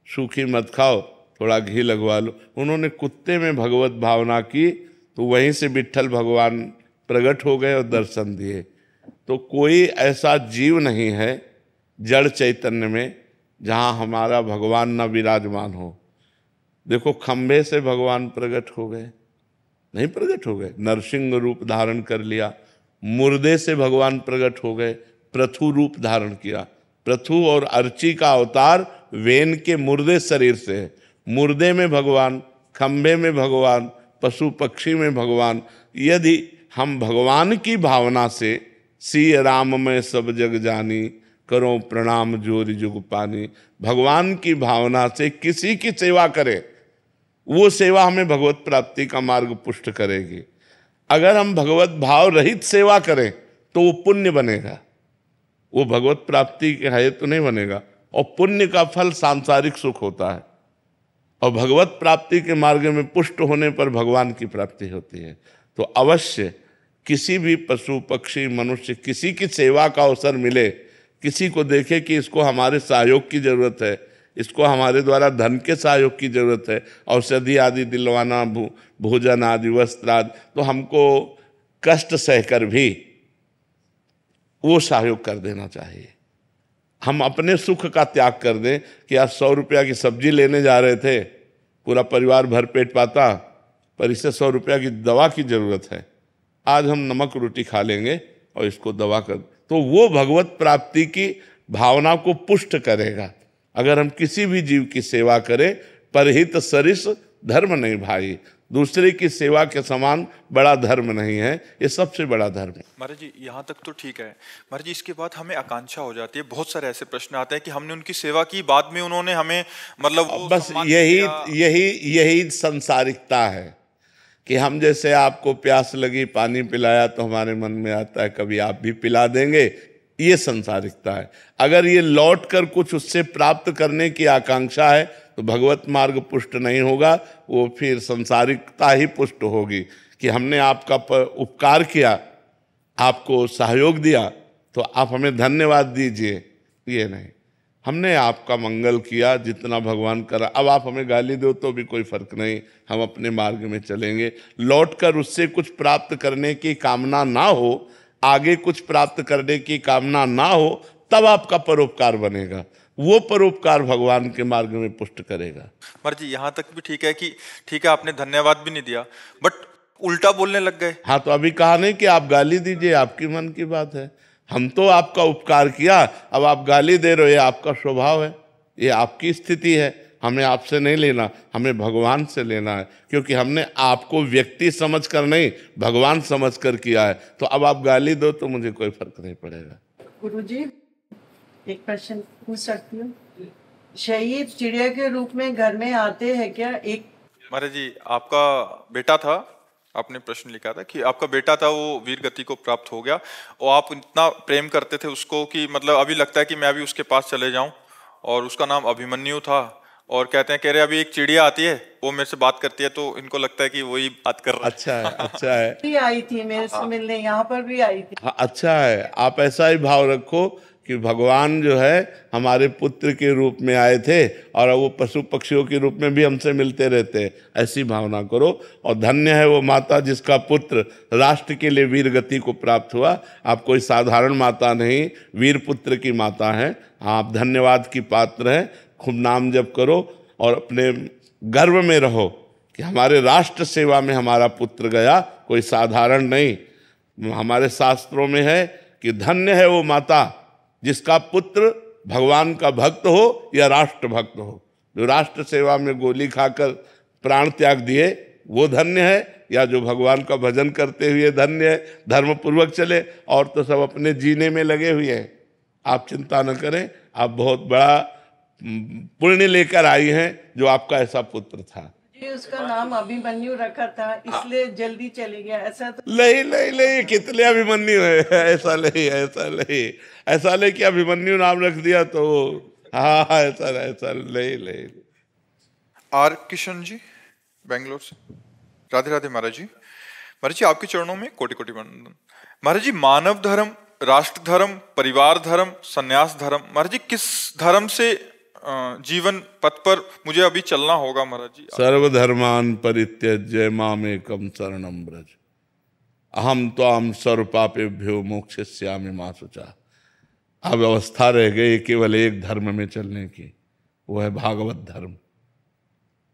सूखी मत खाओ, थोड़ा घी लगवा लो। उन्होंने कुत्ते में भगवत भावना की तो वहीं से विट्ठल भगवान प्रकट हो गए और दर्शन दिए। तो कोई ऐसा जीव नहीं है जड़ चैतन्य में जहाँ हमारा भगवान न विराजमान हो। देखो, खंभे से भगवान प्रकट हो गए, नहीं प्रकट हो गए, नरसिंह रूप धारण कर लिया। मुर्दे से भगवान प्रकट हो गए, पृथु रूप धारण किया। पृथु और अर्ची का अवतार वेन के मुर्दे शरीर से है। मुर्दे में भगवान, खंभे में भगवान, पशु पक्षी में भगवान। यदि हम भगवान की भावना से सी राम में सब जग जानी, करो प्रणाम जोरी जुग पानी, भगवान की भावना से किसी की सेवा करें, वो सेवा हमें भगवत प्राप्ति का मार्ग पुष्ट करेगी। अगर हम भगवत भाव रहित सेवा करें तो वो पुण्य बनेगा, वो भगवत प्राप्ति के हेतु नहीं बनेगा। और पुण्य का फल सांसारिक सुख होता है, और भगवत प्राप्ति के मार्ग में पुष्ट होने पर भगवान की प्राप्ति होती है। तो अवश्य किसी भी पशु पक्षी मनुष्य किसी की सेवा का अवसर मिले, किसी को देखे कि इसको हमारे सहयोग की जरूरत है, इसको हमारे द्वारा धन के सहयोग की जरूरत है, औषधि आदि दिलवाना, भोजन आदि, वस्त्र आदि, तो हमको कष्ट सहकर भी वो सहयोग कर देना चाहिए। हम अपने सुख का त्याग कर दें कि आज 100 रुपया की सब्जी लेने जा रहे थे, पूरा परिवार भर पेट पाता, पर इसे 100 रुपया की दवा की जरूरत है, आज हम नमक रोटी खा लेंगे और इसको दवा कर, तो वो भगवत प्राप्ति की भावना को पुष्ट करेगा। अगर हम किसी भी जीव की सेवा करें, परहित सरिस धर्म नहीं भाई, दूसरे की सेवा के समान बड़ा धर्म नहीं है, ये सबसे बड़ा धर्म है। महाराज जी, यहाँ तक तो ठीक है। महाराज जी, इसके बाद हमें आकांक्षा हो जाती है, बहुत सारे ऐसे प्रश्न आते हैं कि हमने उनकी सेवा की, बाद में उन्होंने हमें मतलब बस यही संसारिकता है कि हम जैसे आपको प्यास लगी, पानी पिलाया तो हमारे मन में आता है कभी आप भी पिला देंगे, ये संसारिकता है। अगर ये लौट कर कुछ उससे प्राप्त करने की आकांक्षा है तो भगवत मार्ग पुष्ट नहीं होगा, वो फिर संसारिकता ही पुष्ट होगी कि हमने आपका उपकार किया, आपको सहयोग दिया तो आप हमें धन्यवाद दीजिए, ये नहीं। हमने आपका मंगल किया जितना भगवान करा, अब आप हमें गाली दो तो भी कोई फर्क नहीं, हम अपने मार्ग में चलेंगे। लौटकर उससे कुछ प्राप्त करने की कामना ना हो, आगे कुछ प्राप्त करने की कामना ना हो, तब आपका परोपकार बनेगा, वो परोपकार भगवान के मार्ग में पुष्ट करेगा। महाराज जी, यहाँ तक भी ठीक है कि ठीक है आपने धन्यवाद भी नहीं दिया, बट उल्टा बोलने लग गए। हाँ, तो अभी कहा नहीं कि आप गाली दीजिए, आपकी मन की बात है। हम तो आपका उपकार किया, अब आप गाली दे रहे हो, ये आपका स्वभाव है, ये आपकी स्थिति है, हमें आपसे नहीं लेना, हमें भगवान से लेना है, क्योंकि हमने आपको व्यक्ति समझकर नहीं भगवान समझकर किया है। तो अब आप गाली दो तो मुझे कोई फर्क नहीं पड़ेगा। गुरुजी, एक प्रश्न पूछ सकती हूँ? शहीद चिड़िया के रूप में घर में आते हैं क्या? एक महाराज जी, आपका बेटा था, आपने प्रश्न लिखा था कि आपका बेटा था, वो वीर गति को प्राप्त हो गया और आप इतना प्रेम करते थे उसको कि मतलब अभी लगता है कि मैं भी उसके पास चले जाऊं, और उसका नाम अभिमन्यु था। और कहते हैं, कह रहे अभी एक चिड़िया आती है, वो मेरे से बात करती है, तो इनको लगता है कि वही बात कर रहा है। अच्छा है, अच्छा है। भी आई थी मेरे से मिलने, यहाँ पर भी आई थी। हाँ, अच्छा है। आप ऐसा ही भाव रखो कि भगवान जो है हमारे पुत्र के रूप में आए थे और वो पशु पक्षियों के रूप में भी हमसे मिलते रहते हैं, ऐसी भावना करो। और धन्य है वो माता जिसका पुत्र राष्ट्र के लिए वीर गति को प्राप्त हुआ। आप कोई साधारण माता नहीं, वीर पुत्र की माता हैं। आप धन्यवाद की पात्र हैं। खूब नाम जप करो और अपने गर्व में रहो कि हमारे राष्ट्र सेवा में हमारा पुत्र गया, कोई साधारण नहीं। हमारे शास्त्रों में है कि धन्य है वो माता जिसका पुत्र भगवान का भक्त हो या राष्ट्र भक्त हो। जो राष्ट्र सेवा में गोली खाकर प्राण त्याग दिए वो धन्य है, या जो भगवान का भजन करते हुए धन्य है, धर्म पूर्वक चले। और तो सब अपने जीने में लगे हुए हैं। आप चिंता न करें, आप बहुत बड़ा पुण्य लेकर आई हैं जो आपका ऐसा पुत्र था। जी, उसका नाम अभिमन्यु रखा था, इसलिए जल्दी चली गया। ऐसा तो नहीं, कितने अभिमन्यु है, ऐसा नहीं, ऐसा नहीं कि अभिमन्यु नाम रख दिया तो हाँ, ऐसा नहीं। आर किशन जी, बेंगलोर से। राधे राधे महाराज जी। महाराज जी, आपके चरणों में कोटि कोटि वंदन। महाराज जी, मानव धर्म, राष्ट्र धर्म, परिवार धर्म, संन्यास धर्म, महाराज जी किस धर्म से जीवन पथ पर मुझे अभी चलना होगा महाराज जी? सर्वधर्मान परित्यज्य मामेकं शरणं व्रज, अहम त्वां सर्वपापेभ्यो मोक्षयिष्यामि मा शुचा। अब अवस्था रह गई केवल एक धर्म में चलने की, वो है भागवत धर्म।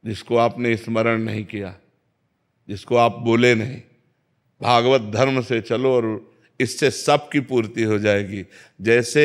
जिसको आपने स्मरण नहीं किया, जिसको आप बोले नहीं, भागवत धर्म से चलो और इससे सबकी पूर्ति हो जाएगी। जैसे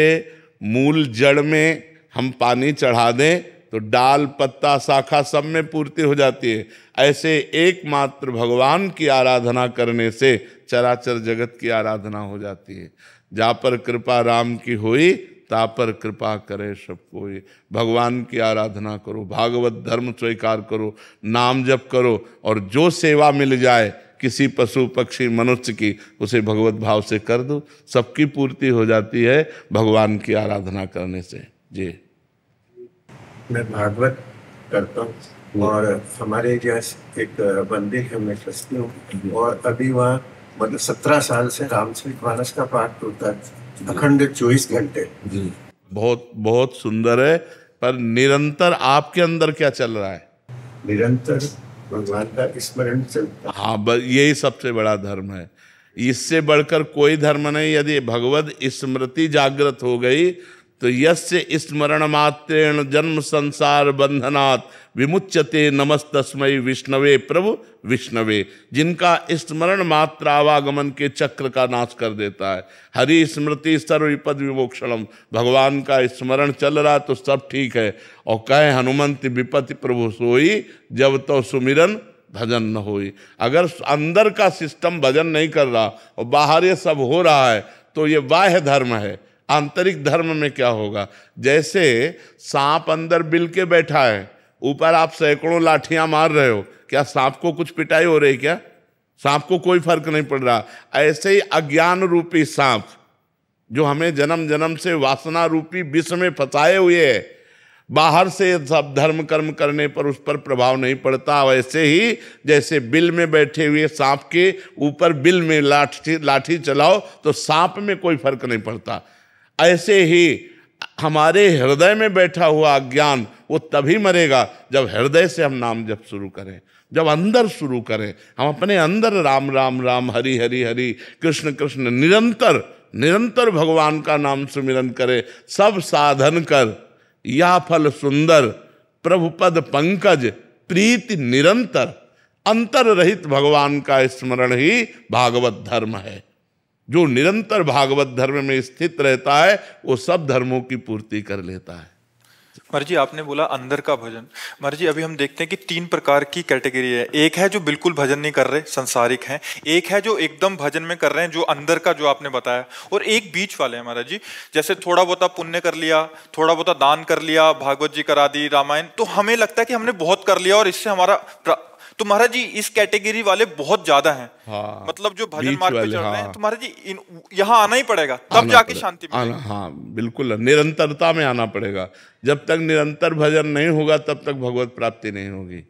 मूल जड़ में हम पानी चढ़ा दें तो डाल पत्ता शाखा सब में पूर्ति हो जाती है, ऐसे एकमात्र भगवान की आराधना करने से चराचर जगत की आराधना हो जाती है। जा पर कृपा राम की होई, ता पर कृपा करे सब कोई। भगवान की आराधना करो, भागवत धर्म स्वीकार करो, नाम जप करो, और जो सेवा मिल जाए किसी पशु पक्षी मनुष्य की, उसे भगवत भाव से कर दो, सबकी पूर्ति हो जाती है भगवान की आराधना करने से। जी, मैं भागवत करता हूँ और हमारे जैसे एक मंदिर है, मैं ट्रस्टी हूँ, और अभी वहाँ मतलब 17 साल से रामचरितमानस का पाठ होता है अखंड 24 घंटे। जी, बहुत बहुत सुंदर है। पर निरंतर आपके अंदर क्या चल रहा है? निरंतर भगवान का स्मरण चलता है। हाँ, यही सबसे बड़ा धर्म है। इससे बढ़कर कोई धर्म नहीं। यदि भगवत स्मृति जागृत हो गई तो यस्य स्मरण मात्रेण जन्म संसार बंधनात् विमुच्यते नमस्तस्मै विष्णवे प्रभु विष्णवे। जिनका स्मरण मात्र आवागमन के चक्र का नाश कर देता है। हरि स्मृति सर्व विपद विमोक्षणम। भगवान का स्मरण चल रहा तो सब ठीक है। और कहे हनुमंत विपत्ति प्रभु सोई, जब तो सुमिरन भजन न होई। अगर अंदर का सिस्टम भजन नहीं कर रहा और बाहर ये सब हो रहा है तो ये बाह्य धर्म है। आंतरिक धर्म में क्या होगा? जैसे सांप अंदर बिल के बैठा है, ऊपर आप सैकड़ों लाठियां मार रहे हो, क्या सांप को कुछ पिटाई हो रही? क्या सांप को कोई फर्क नहीं पड़ रहा? ऐसे ही अज्ञान रूपी सांप जो हमें जन्म जन्म से वासना रूपी विष में फंसाए हुए है, बाहर से सब धर्म कर्म करने पर उस पर प्रभाव नहीं पड़ता। वैसे ही जैसे बिल में बैठे हुए सांप के ऊपर बिल में लाठी चलाओ तो सांप में कोई फर्क नहीं पड़ता। ऐसे ही हमारे हृदय में बैठा हुआ अज्ञान वो तभी मरेगा जब हृदय से हम नाम जप शुरू करें, जब अंदर शुरू करें। हम अपने अंदर राम राम राम, हरि हरि हरि, कृष्ण कृष्ण निरंतर निरंतर भगवान का नाम सुमिरन करें। सब साधन कर या फल सुंदर, प्रभु पद पंकज प्रीति निरंतर। अंतर रहित भगवान का स्मरण ही भागवत धर्म है। जो निरंतर भागवत धर्म में स्थित रहता है वो सब धर्मों की पूर्ति कर लेता है। महाराज जी, आपने बोला अंदर का भजन। महाराज जी, अभी हम देखते हैं कि 3 प्रकार की कैटेगरी है। एक है जो बिल्कुल भजन नहीं कर रहे, संसारिक हैं। एक है जो एकदम भजन में कर रहे हैं, जो अंदर का जो आपने बताया। और एक बीच वाले हैं महाराज जी, जैसे थोड़ा बहुत पुण्य कर लिया, थोड़ा बहुत दान कर लिया, भागवत जी करा दी, रामायण, तो हमें लगता है कि हमने बहुत कर लिया और इससे हमारा तो महाराज जी इस कैटेगरी वाले बहुत ज्यादा हैं। हाँ, मतलब जो भजन बीच मार्ग पे वाले, चल रहे हैं, हाँ। तो महाराज जी यहाँ आना ही पड़ेगा, तब आना जाके पड़े- शांति मिलेगी। हाँ बिल्कुल, निरंतरता में आना पड़ेगा। जब तक निरंतर भजन नहीं होगा तब तक भगवत प्राप्ति नहीं होगी।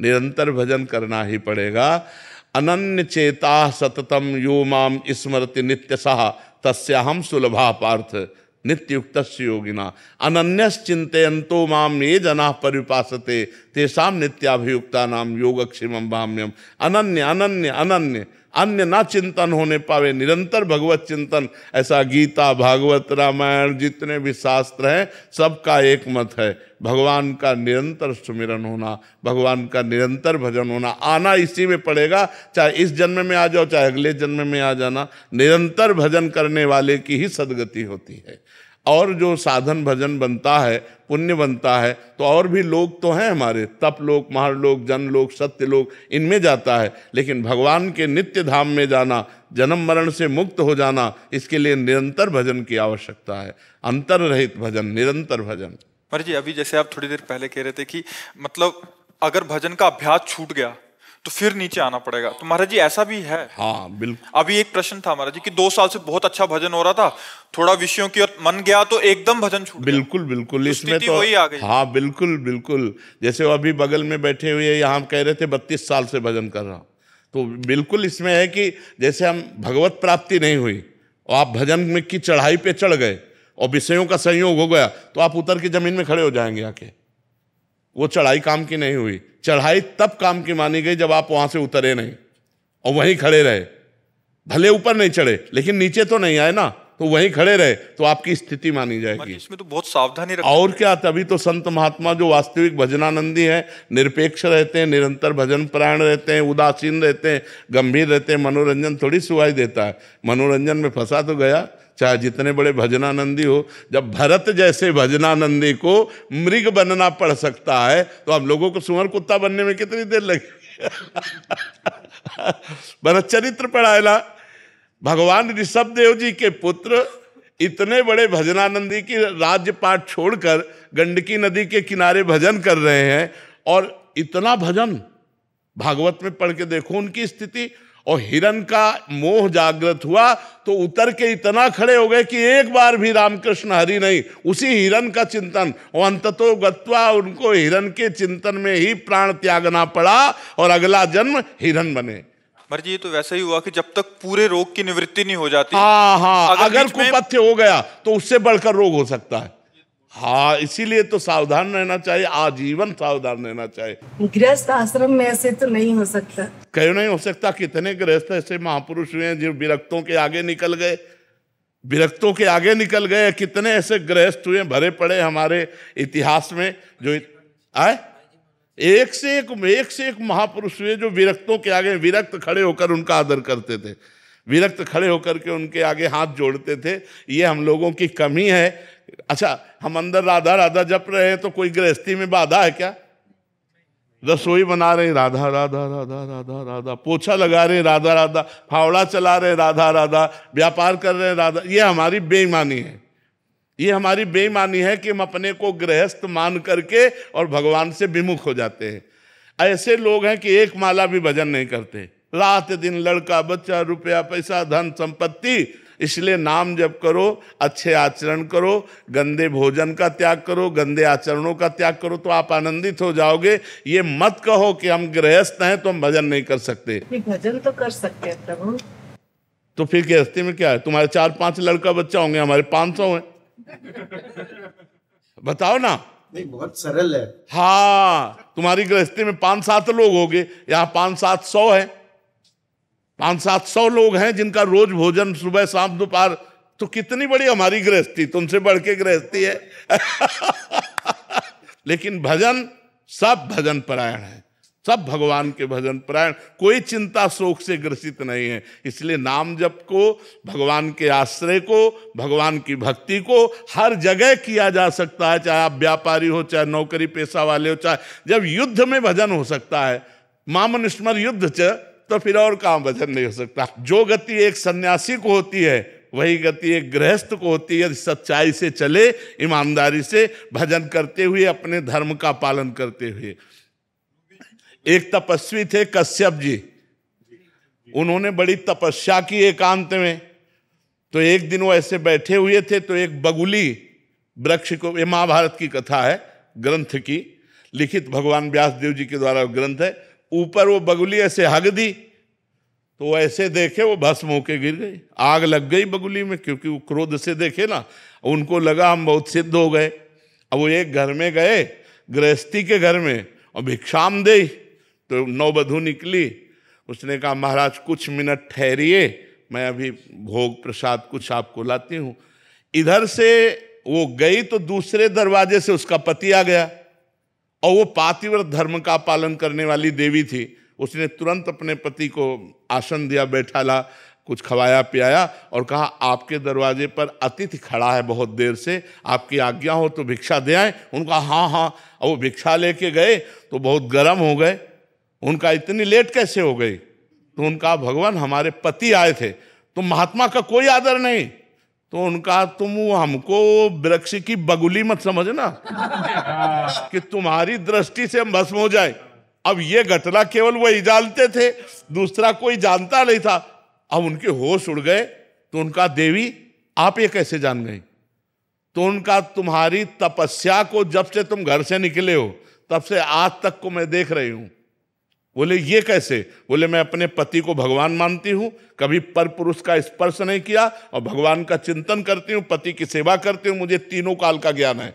निरंतर भजन करना ही पड़ेगा। अनन्य चेता सततम यो माम स्मरति नित्यसः तस्याहम सुलभा पार्थ नित्युक्तस्य योगिना। अनन्यस चिंतयन्तो माम ये जना परिपासते तेषाम नित्याभियुक्ता नाम योगक्षेमं भाम्यम। अनन्य अनन्य अनन्य, अन्य ना चिंतन होने पावे, निरंतर भगवत चिंतन। ऐसा गीता, भागवत, रामायण जितने भी शास्त्र हैं सबका एक मत है, भगवान का निरंतर सुमिरन होना, भगवान का निरंतर भजन होना। आना इसी में पड़ेगा, चाहे इस जन्म में आ जाओ चाहे अगले जन्म में आ जाना। निरंतर भजन करने वाले की ही सदगति होती है। और जो साधन भजन बनता है, पुण्य बनता है, तो और भी लोग तो हैं हमारे, तप लोक, महालोक, जनलोक, सत्य लोक, इनमें जाता है। लेकिन भगवान के नित्य धाम में जाना, जन्म मरण से मुक्त हो जाना, इसके लिए निरंतर भजन की आवश्यकता है। अंतर रहित भजन, निरंतर भजन। महाराज जी अभी जैसे आप थोड़ी देर पहले कह रहे थे कि मतलब अगर भजन का अभ्यास छूट गया तो फिर नीचे आना पड़ेगा, तो महाराज जी ऐसा भी है? हाँ बिल्कुल। अभी एक प्रश्न था महाराज जी कि 2 साल से बहुत अच्छा भजन हो रहा था, थोड़ा विषयों की ओर मन गया तो एकदम भजन छूट गया। बिल्कुल बिल्कुल, इसमें स्थिति तो वही आ गई। हाँ बिल्कुल बिल्कुल। जैसे वो अभी बगल में बैठे हुए यहाँ कह रहे थे 32 साल से भजन कर रहा हूँ, तो बिल्कुल इसमें है कि जैसे हम भगवत प्राप्ति नहीं हुई और आप भजन में की चढ़ाई पे चढ़ गए और विषयों का संयोग हो गया, तो आप उतर के जमीन में खड़े हो जाएंगे आके। वो चढ़ाई काम की नहीं हुई। चढ़ाई तब काम की मानी गई जब आप वहां से उतरे नहीं और वहीं खड़े रहे। भले ऊपर नहीं चढ़े लेकिन नीचे तो नहीं आए ना, तो वहीं खड़े रहे, तो आपकी स्थिति मानी जाएगी। इसमें तो बहुत सावधानी रखनी और क्या, तभी तो संत महात्मा जो वास्तविक भजनानंदी हैं, निरपेक्ष रहते हैं, निरंतर भजन परायण रहते हैं, उदासीन रहते हैं, गंभीर रहते हैं। मनोरंजन थोड़ी सुहाई देता है, मनोरंजन में फंसा तो गया, चाहे जितने बड़े भजनानंदी हो। जब भरत जैसे भजनानंदी को मृग बनना पड़ सकता है, तो हम लोगों को सुअर कुत्ता बनने में कितनी देर लगी। भरत चरित्र पढ़ाएला। भगवान ऋषभ देव जी के पुत्र इतने बड़े भजनानंदी की राज्य पाठ छोड़कर गंडकी नदी के किनारे भजन कर रहे हैं, और इतना भजन भागवत में पढ़ के देखो उनकी स्थिति। और हिरण का मोह जागृत हुआ तो उतर के इतना खड़े हो गए कि एक बार भी रामकृष्ण हरि नहीं, उसी हिरण का चिंतन। और अंततो गत्वा उनको हिरण के चिंतन में ही प्राण त्यागना पड़ा और अगला जन्म हिरण बने। महाराज जी ये तो वैसा ही हुआ कि जब तक पूरे रोग की निवृत्ति नहीं हो जाती, हाँ, अगर बीच में- कुपथ्य हो गया तो उससे बढ़कर रोग हो सकता है। हाँ, इसीलिए तो सावधान रहना चाहिए, आजीवन सावधान रहना चाहिए। गृहस्थ आश्रम में ऐसे तो नहीं हो सकता। क्यों नहीं हो सकता? कितने गृहस्थ ऐसे महापुरुष हुए हैं जो विरक्तों के आगे निकल गए, विरक्तों के आगे निकल गए। कितने ऐसे गृहस्थ हुए भरे पड़े हमारे इतिहास में, जो आए एक से एक महापुरुष हुए जो विरक्तों के आगे, विरक्त खड़े होकर उनका आदर करते थे, विरक्त खड़े होकर के उनके आगे हाथ जोड़ते थे। ये हम लोगों की कमी है। अच्छा, हम अंदर राधा राधा जप रहे हैं तो कोई गृहस्थी में बाधा है क्या? रसोई बना रहे राधा राधा राधा राधा राधा, पोछा लगा रहे राधा राधा, फावड़ा चला रहे राधा राधा, व्यापार कर रहे राधा। ये हमारी बेईमानी है, ये हमारी बेईमानी है कि हम अपने को गृहस्थ मान करके और भगवान से विमुख हो जाते हैं। ऐसे लोग हैं कि एक माला भी भजन नहीं करते, रात दिन लड़का बच्चा रुपया पैसा धन संपत्ति। इसलिए नाम जप करो, अच्छे आचरण करो, गंदे भोजन का त्याग करो, गंदे आचरणों का त्याग करो, तो आप आनंदित हो जाओगे। ये मत कहो कि हम गृहस्थ हैं तो हम भजन नहीं कर सकते। भजन तो कर सकते हैं प्रभु। तो फिर गृहस्थी में क्या है? तुम्हारे 4-5 लड़का बच्चा होंगे, हमारे 500 हैं। बताओ ना। नहीं, बहुत सरल है। हाँ, तुम्हारी गृहस्थी में 5-7 लोग होंगे, यहाँ 500-700 है। 500-700 लोग हैं जिनका रोज भोजन सुबह शाम दोपहर, तो कितनी बड़ी हमारी गृहस्थी, तुमसे बढ़ के गृहस्थी है। लेकिन भजन, सब भजन परायण है, सब भगवान के भजन परायण, कोई चिंता शोक से ग्रसित नहीं है। इसलिए नाम जप को, भगवान के आश्रय को, भगवान की भक्ति को हर जगह किया जा सकता है, चाहे आप व्यापारी हो, चाहे नौकरी पेशा वाले हो, चाहे जब युद्ध में भजन हो सकता है। मामनुस्मर युद्ध च, तो फिर और काम भजन नहीं हो सकता। जो गति एक सन्यासी को होती है वही गति एक गृहस्थ को होती है। सच्चाई से चले, ईमानदारी से भजन करते हुए, अपने धर्म का पालन करते हुए। एक तपस्वी थे कश्यप जी, उन्होंने बड़ी तपस्या की एकांत में। तो एक दिन वो ऐसे बैठे हुए थे तो एक बगुली वृक्ष को, ये महाभारत की कथा है, ग्रंथ की लिखित भगवान व्यास देव जी के द्वारा ग्रंथ है, ऊपर वो बगुली ऐसे हग दी तो वो ऐसे देखे वो भस्म होके गिर गई, आग लग गई बगुली में, क्योंकि वो क्रोध से देखे ना, उनको लगा हम बहुत सिद्ध हो गए। अब वो एक घर में गए, गृहस्थी के घर में, और भिक्षाम दे, तो नौबधू निकली, उसने कहा महाराज कुछ मिनट ठहरिए, मैं अभी भोग प्रसाद कुछ आपको लाती हूँ। इधर से वो गई तो दूसरे दरवाजे से उसका पति आ गया, और वो पातिव्रत धर्म का पालन करने वाली देवी थी। उसने तुरंत अपने पति को आसन दिया, बैठाला, कुछ खवाया पियाया और कहा आपके दरवाजे पर अतिथि खड़ा है बहुत देर से, आपकी आज्ञा हो तो भिक्षा दे आए। उनका हाँ हाँ। और वो भिक्षा लेके गए तो बहुत गर्म हो गए, उनका इतनी लेट कैसे हो गई? तो उनका भगवान हमारे पति आए थे, तो महात्मा का कोई आदर नहीं। तो उनका तुम हमको वृक्ष की बगुली मत समझना कि तुम्हारी दृष्टि से हम भस्म हो जाए। अब ये घटना केवल वही जानते थे, दूसरा कोई जानता नहीं था। अब उनके होश उड़ गए तो उनका देवी आप ये कैसे जान गई? तो उनका तुम्हारी तपस्या को जब से तुम घर से निकले हो तब से आज तक को मैं देख रही हूं। बोले ये कैसे? बोले मैं अपने पति को भगवान मानती हूं, कभी पर पुरुष का स्पर्श नहीं किया और भगवान का चिंतन करती हूं, पति की सेवा करती हूं, मुझे तीनों काल का ज्ञान है।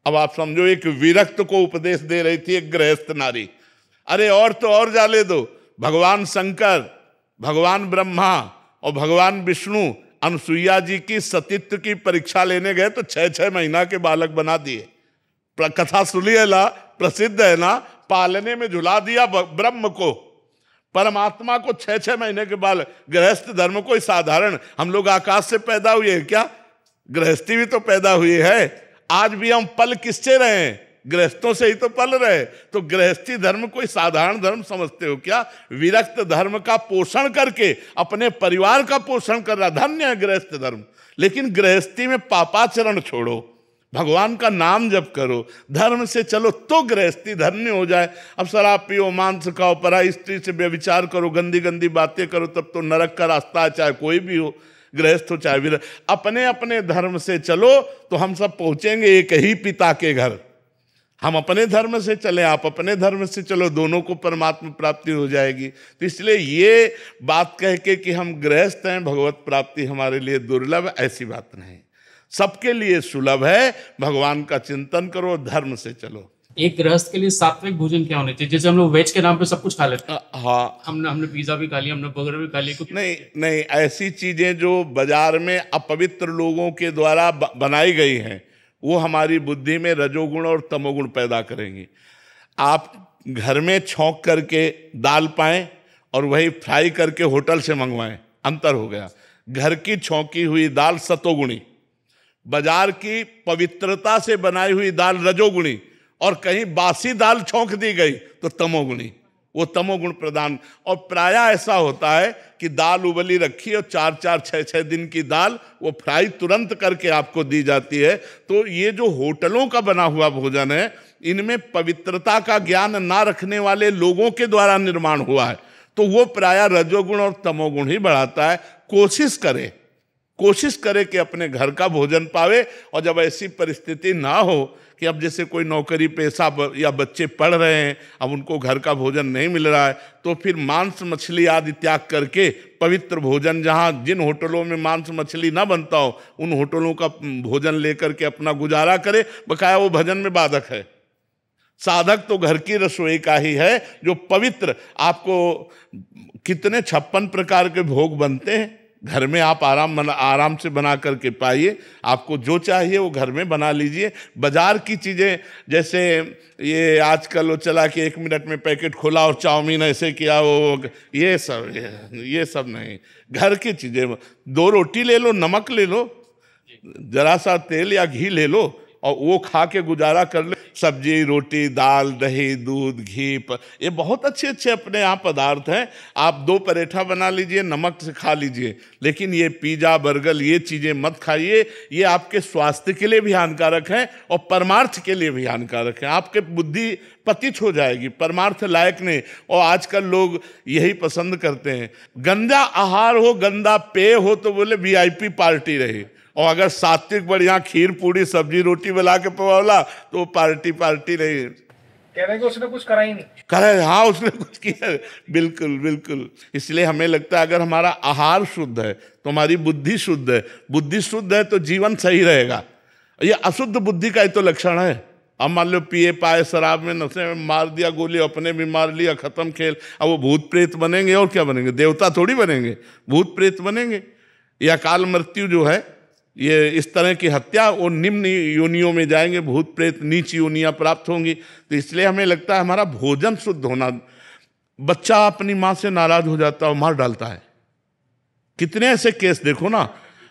अब आप समझो एक विरक्त को उपदेश दे रही थी एक गृहस्थ नारी। अरे और तो और जाने दो, भगवान शंकर, भगवान ब्रह्मा और भगवान विष्णु अनुसुईया जी की सतीत्व की परीक्षा लेने गए तो 6-6 महीना के बालक बना दिए। कथा सुनी है ना, प्रसिद्ध है ना, पालने में झुला दिया ब्रह्म को, परमात्मा को 6-6 महीने के बालक। गृहस्थ धर्म कोई साधारण, हम लोग आकाश से पैदा हुए हैं क्या? गृहस्थी भी तो पैदा हुई है। आज भी हम पल किससे रहे हैं? गृहस्थों से ही तो पल रहे। तो गृहस्थी धर्म कोई साधारण धर्म समझते हो क्या? विरक्त धर्म का पोषण करके अपने परिवार का पोषण कर रहा, धन्य है गृहस्थ धर्म। लेकिन गृहस्थी में पापाचरण छोड़ो, भगवान का नाम जप करो, धर्म से चलो तो गृहस्थी धन्य हो जाए। अब शराब पियो, मांस खाओ, पराई स्त्री से व्यभिचार करो, गंदी गंदी बातें करो, तब तो नरक का रास्ता है, चाहे कोई भी हो, गृहस्थ हो चाहे विरक्त। अपने अपने धर्म से चलो तो हम सब पहुंचेंगे एक ही पिता के घर। हम अपने धर्म से चले, आप अपने धर्म से चलो, दोनों को परमात्मा प्राप्ति हो जाएगी। तो इसलिए ये बात कह के कि हम गृहस्थ हैं, भगवत प्राप्ति हमारे लिए दुर्लभ, ऐसी बात नहीं, सबके लिए सुलभ है। भगवान का चिंतन करो, धर्म से चलो। एक गृहस्थ के लिए सात्विक भोजन क्या होना चाहिए? जैसे हम लोग वेज के नाम पे सब कुछ खा लेते हैं। हाँ, हमने पिज्जा भी खा लिया, हमने बर्गर भी खा लिया। नहीं नहीं, ऐसी चीजें जो बाजार में अपवित्र लोगों के द्वारा बनाई गई हैं वो हमारी बुद्धि में रजोगुण और तमोगुण पैदा करेंगी। आप घर में छौंक करके दाल पाएं और वही फ्राई करके होटल से मंगवाएं, अंतर हो गया। घर की छौंकी हुई दाल सतोगुणी, बाजार की पवित्रता से बनाई हुई दाल रजोगुणी, और कहीं बासी दाल छौंक दी गई तो तमोगुणी, वो तमोगुण प्रदान। और प्राय ऐसा होता है कि दाल उबली रखी और 4-4, 6-6 दिन की दाल वो फ्राई तुरंत करके आपको दी जाती है। तो ये जो होटलों का बना हुआ भोजन है, इनमें पवित्रता का ज्ञान ना रखने वाले लोगों के द्वारा निर्माण हुआ है, तो वो प्राय रजोगुण और तमोगुण ही बढ़ाता है। कोशिश करे कि अपने घर का भोजन पावे। और जब ऐसी परिस्थिति ना हो कि अब जैसे कोई नौकरी पेशा या बच्चे पढ़ रहे हैं, अब उनको घर का भोजन नहीं मिल रहा है, तो फिर मांस मछली आदि त्याग करके पवित्र भोजन, जहाँ जिन होटलों में मांस मछली ना बनता हो उन होटलों का भोजन लेकर के अपना गुजारा करे। बकाया वो भजन में बाधक है। साधक तो घर की रसोई का ही है जो पवित्र। आपको कितने 56 प्रकार के भोग बनते हैं घर में, आप आराम से बना करके पाइए। आपको जो चाहिए वो घर में बना लीजिए। बाजार की चीज़ें जैसे ये आजकल वो चला कि 1 मिनट में पैकेट खोला और चाउमीन ऐसे किया, वो ये सब नहीं। घर की चीज़ें, 2 रोटी ले लो, नमक ले लो, जरा सा तेल या घी ले लो और वो खा के गुजारा कर ले। सब्जी, रोटी, दाल, दही, दूध, घी, ये बहुत अच्छे अच्छे अपने यहाँ पदार्थ हैं। आप 2 पराठा बना लीजिए, नमक से खा लीजिए, लेकिन ये पिज्जा, बर्गर, ये चीज़ें मत खाइए। ये आपके स्वास्थ्य के लिए भी हानिकारक है और परमार्थ के लिए भी हानिकारक है। आपके बुद्धि पतित हो जाएगी, परमार्थ लायक नहीं। और आजकल लोग यही पसंद करते हैं, गंदा आहार हो, गंदा पेय हो तो बोले VIP पार्टी रही, और अगर सात्विक बढ़िया खीर पूड़ी सब्जी रोटी बना के पवाला तो पार्टी नहीं। कह रहे हैं कि उसने कुछ करा ही नहीं। करे, हाँ उसने कुछ किया, बिल्कुल बिल्कुल। इसलिए हमें लगता है अगर हमारा आहार शुद्ध है तो हमारी बुद्धि शुद्ध है, बुद्धि शुद्ध है तो जीवन सही रहेगा। ये अशुद्ध बुद्धि का ही तो लक्षण है। अब मान लो पिए पाए शराब में नशे में मार दिया गोली, अपने भी मार लिया, खत्म खेल। अब वो भूत प्रेत बनेंगे और क्या बनेंगे? देवता थोड़ी बनेंगे, भूत प्रेत बनेंगे। या काल मृत्यु जो है, ये इस तरह की हत्या, वो निम्न योनियों में जाएंगे, भूत प्रेत नीच योनियां प्राप्त होंगी। तो इसलिए हमें लगता है हमारा भोजन शुद्ध होना। बच्चा अपनी माँ से नाराज हो जाता है और मार डालता है। कितने ऐसे केस देखो ना,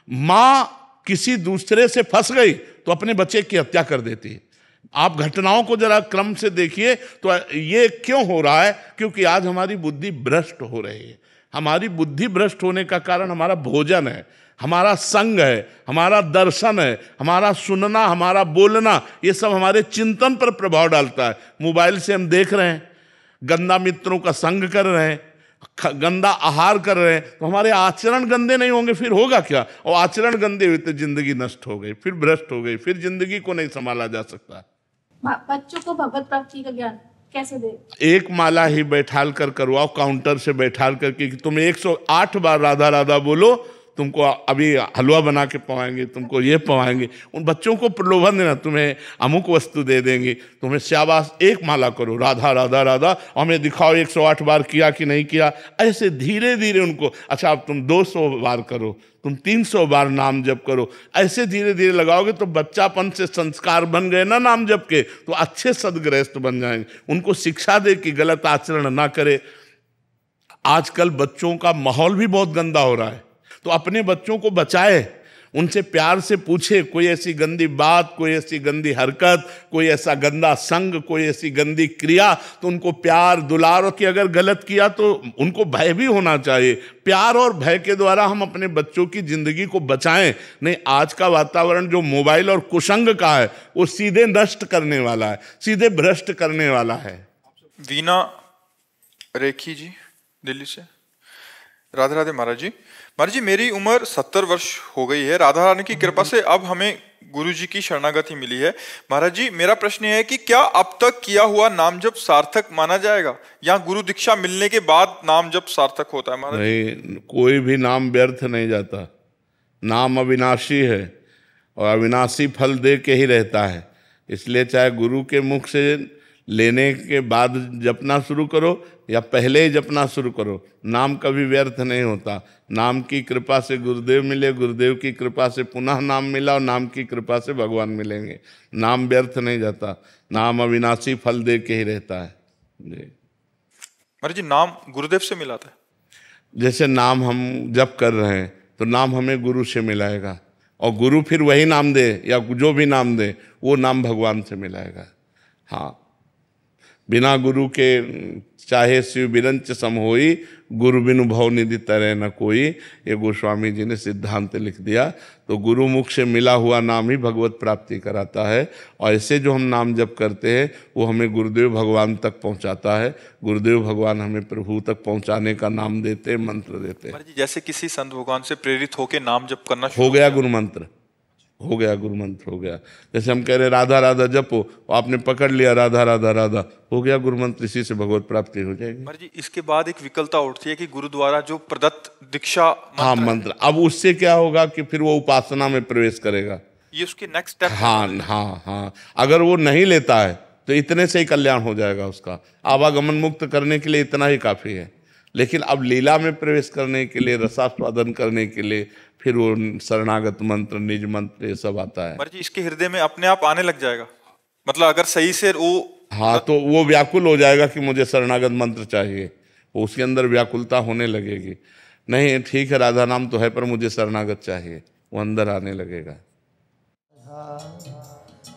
माँ किसी दूसरे से फंस गई तो अपने बच्चे की हत्या कर देती है। आप घटनाओं को जरा क्रम से देखिए तो ये क्यों हो रहा है? क्योंकि आज हमारी बुद्धि भ्रष्ट हो रही है। हमारी बुद्धि भ्रष्ट होने का कारण हमारा भोजन है, हमारा संग है, हमारा दर्शन है, हमारा सुनना, हमारा बोलना, ये सब हमारे चिंतन पर प्रभाव डालता है। मोबाइल से हम देख रहे हैं, गंदा मित्रों का संग कर रहे हैं, गंदा आहार कर रहे हैं, तो हमारे आचरण गंदे नहीं होंगे, फिर होगा क्या? और आचरण गंदे हुए तो जिंदगी नष्ट हो गई, फिर भ्रष्ट हो गई, फिर जिंदगी को नहीं संभाला जा सकता। बच्चों को भगवत प्राप्ति का ज्ञान कैसे दे? एक माला ही बैठाल कर करवाओ, काउंटर से बैठाल करके कि तुम 108 बार राधा राधा बोलो, तुमको अभी हलवा बना के पवाएंगे, तुमको ये पवाएंगे। उन बच्चों को प्रलोभन देना, तुम्हें अमुक वस्तु दे देंगे, तुम्हें शाबाश, एक माला करो राधा राधा राधा, हमें दिखाओ 108 बार किया कि नहीं किया। ऐसे धीरे धीरे उनको, अच्छा अब तुम 200 बार करो, तुम 300 बार नाम जप करो, ऐसे धीरे धीरे लगाओगे तो बच्चापन से संस्कार बन गए ना नाम जप के, तो अच्छे सदगृहस्थ बन जाएंगे। उनको शिक्षा दे कि गलत आचरण ना करे। आजकल बच्चों का माहौल भी बहुत गंदा हो रहा है, तो अपने बच्चों को बचाए, उनसे प्यार से पूछे, कोई ऐसी गंदी बात, कोई ऐसी गंदी हरकत, कोई ऐसा गंदा संग, कोई ऐसी गंदी क्रिया, तो उनको प्यार दुलार की, अगर गलत किया तो उनको भय भी होना चाहिए। प्यार और भय के द्वारा हम अपने बच्चों की जिंदगी को बचाएं। नहीं, आज का वातावरण जो मोबाइल और कुसंग का है वो सीधे नष्ट करने वाला है, सीधे भ्रष्ट करने वाला है। वीना रेखी जी दिल्ली से। राधे राधे महाराज जी। महाराज जी, मेरी उम्र 70 वर्ष हो गई है। राधा रानी की कृपा से अब हमें गुरु जी की शरणागति मिली है। महाराज जी, मेरा प्रश्न है कि क्या अब तक किया हुआ नाम जप सार्थक माना जाएगा, या गुरु दीक्षा मिलने के बाद नाम जप सार्थक होता है? महाराज नहीं, कोई भी नाम व्यर्थ नहीं जाता। नाम अविनाशी है और अविनाशी फल दे के ही रहता है। इसलिए चाहे गुरु के मुख से लेने के बाद जपना शुरू करो या पहले ही जपना शुरू करो, नाम कभी व्यर्थ नहीं होता। नाम की कृपा से गुरुदेव मिले, गुरुदेव की कृपा से पुनः नाम मिला और नाम की कृपा से भगवान मिलेंगे। नाम व्यर्थ नहीं जाता, नाम अविनाशी फल दे के ही रहता है जी। महाराज जी, नाम गुरुदेव से मिलाता है? जैसे नाम हम जप कर रहे हैं तो नाम हमें गुरु से मिलाएगा, और गुरु फिर वही नाम दे या जो भी नाम दे वो नाम भगवान से मिलाएगा। हाँ, बिना गुरु के चाहे शिव बिरंच सम होई, गुरु बिनु भव निधि तरह न कोई, ये गोस्वामी जी ने सिद्धांत लिख दिया। तो गुरु मुख से मिला हुआ नाम ही भगवत प्राप्ति कराता है, और ऐसे जो हम नाम जप करते हैं वो हमें गुरुदेव भगवान तक पहुंचाता है। गुरुदेव भगवान हमें प्रभु तक पहुंचाने का नाम देते, मंत्र देते हैं। जैसे किसी संत भगवान से प्रेरित होकर नाम जप करना हो गया गुरु मंत्र, हो गया गुरु मंत्र, हो गया। जैसे हम कह रहे राधा राधा जपो, आपने पकड़ लिया राधा राधा राधा, हो गया गुरु मंत्र, इसी से भगवत प्राप्ति हो जाएगी। महाराज जी, इसके बाद एक विकलता उठती है कि गुरु द्वारा जो प्रदत्त दीक्षा हाँ मंत्र, अब उससे क्या होगा कि फिर वो उपासना में प्रवेश करेगा, ये उसके नेक्स्ट स्टेप। हाँ हाँ हाँ, अगर वो नहीं लेता है तो इतने से ही कल्याण हो जाएगा उसका। आवागमन मुक्त करने के लिए इतना ही काफी है, लेकिन अब लीला में प्रवेश करने के लिए, रसास्वादन करने के लिए फिर वो शरणागत मंत्र, निज मंत्र, ये सब आता है। महाराज जी, इसके हृदय में अपने आप आने लग जाएगा, मतलब अगर सही से वो, हाँ तो वो व्याकुल हो जाएगा कि मुझे शरणागत मंत्र चाहिए, वो उसके अंदर व्याकुलता होने लगेगी। नहीं ठीक है, राधा नाम तो है पर मुझे शरणागत चाहिए, वो अंदर आने लगेगा।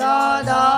राधा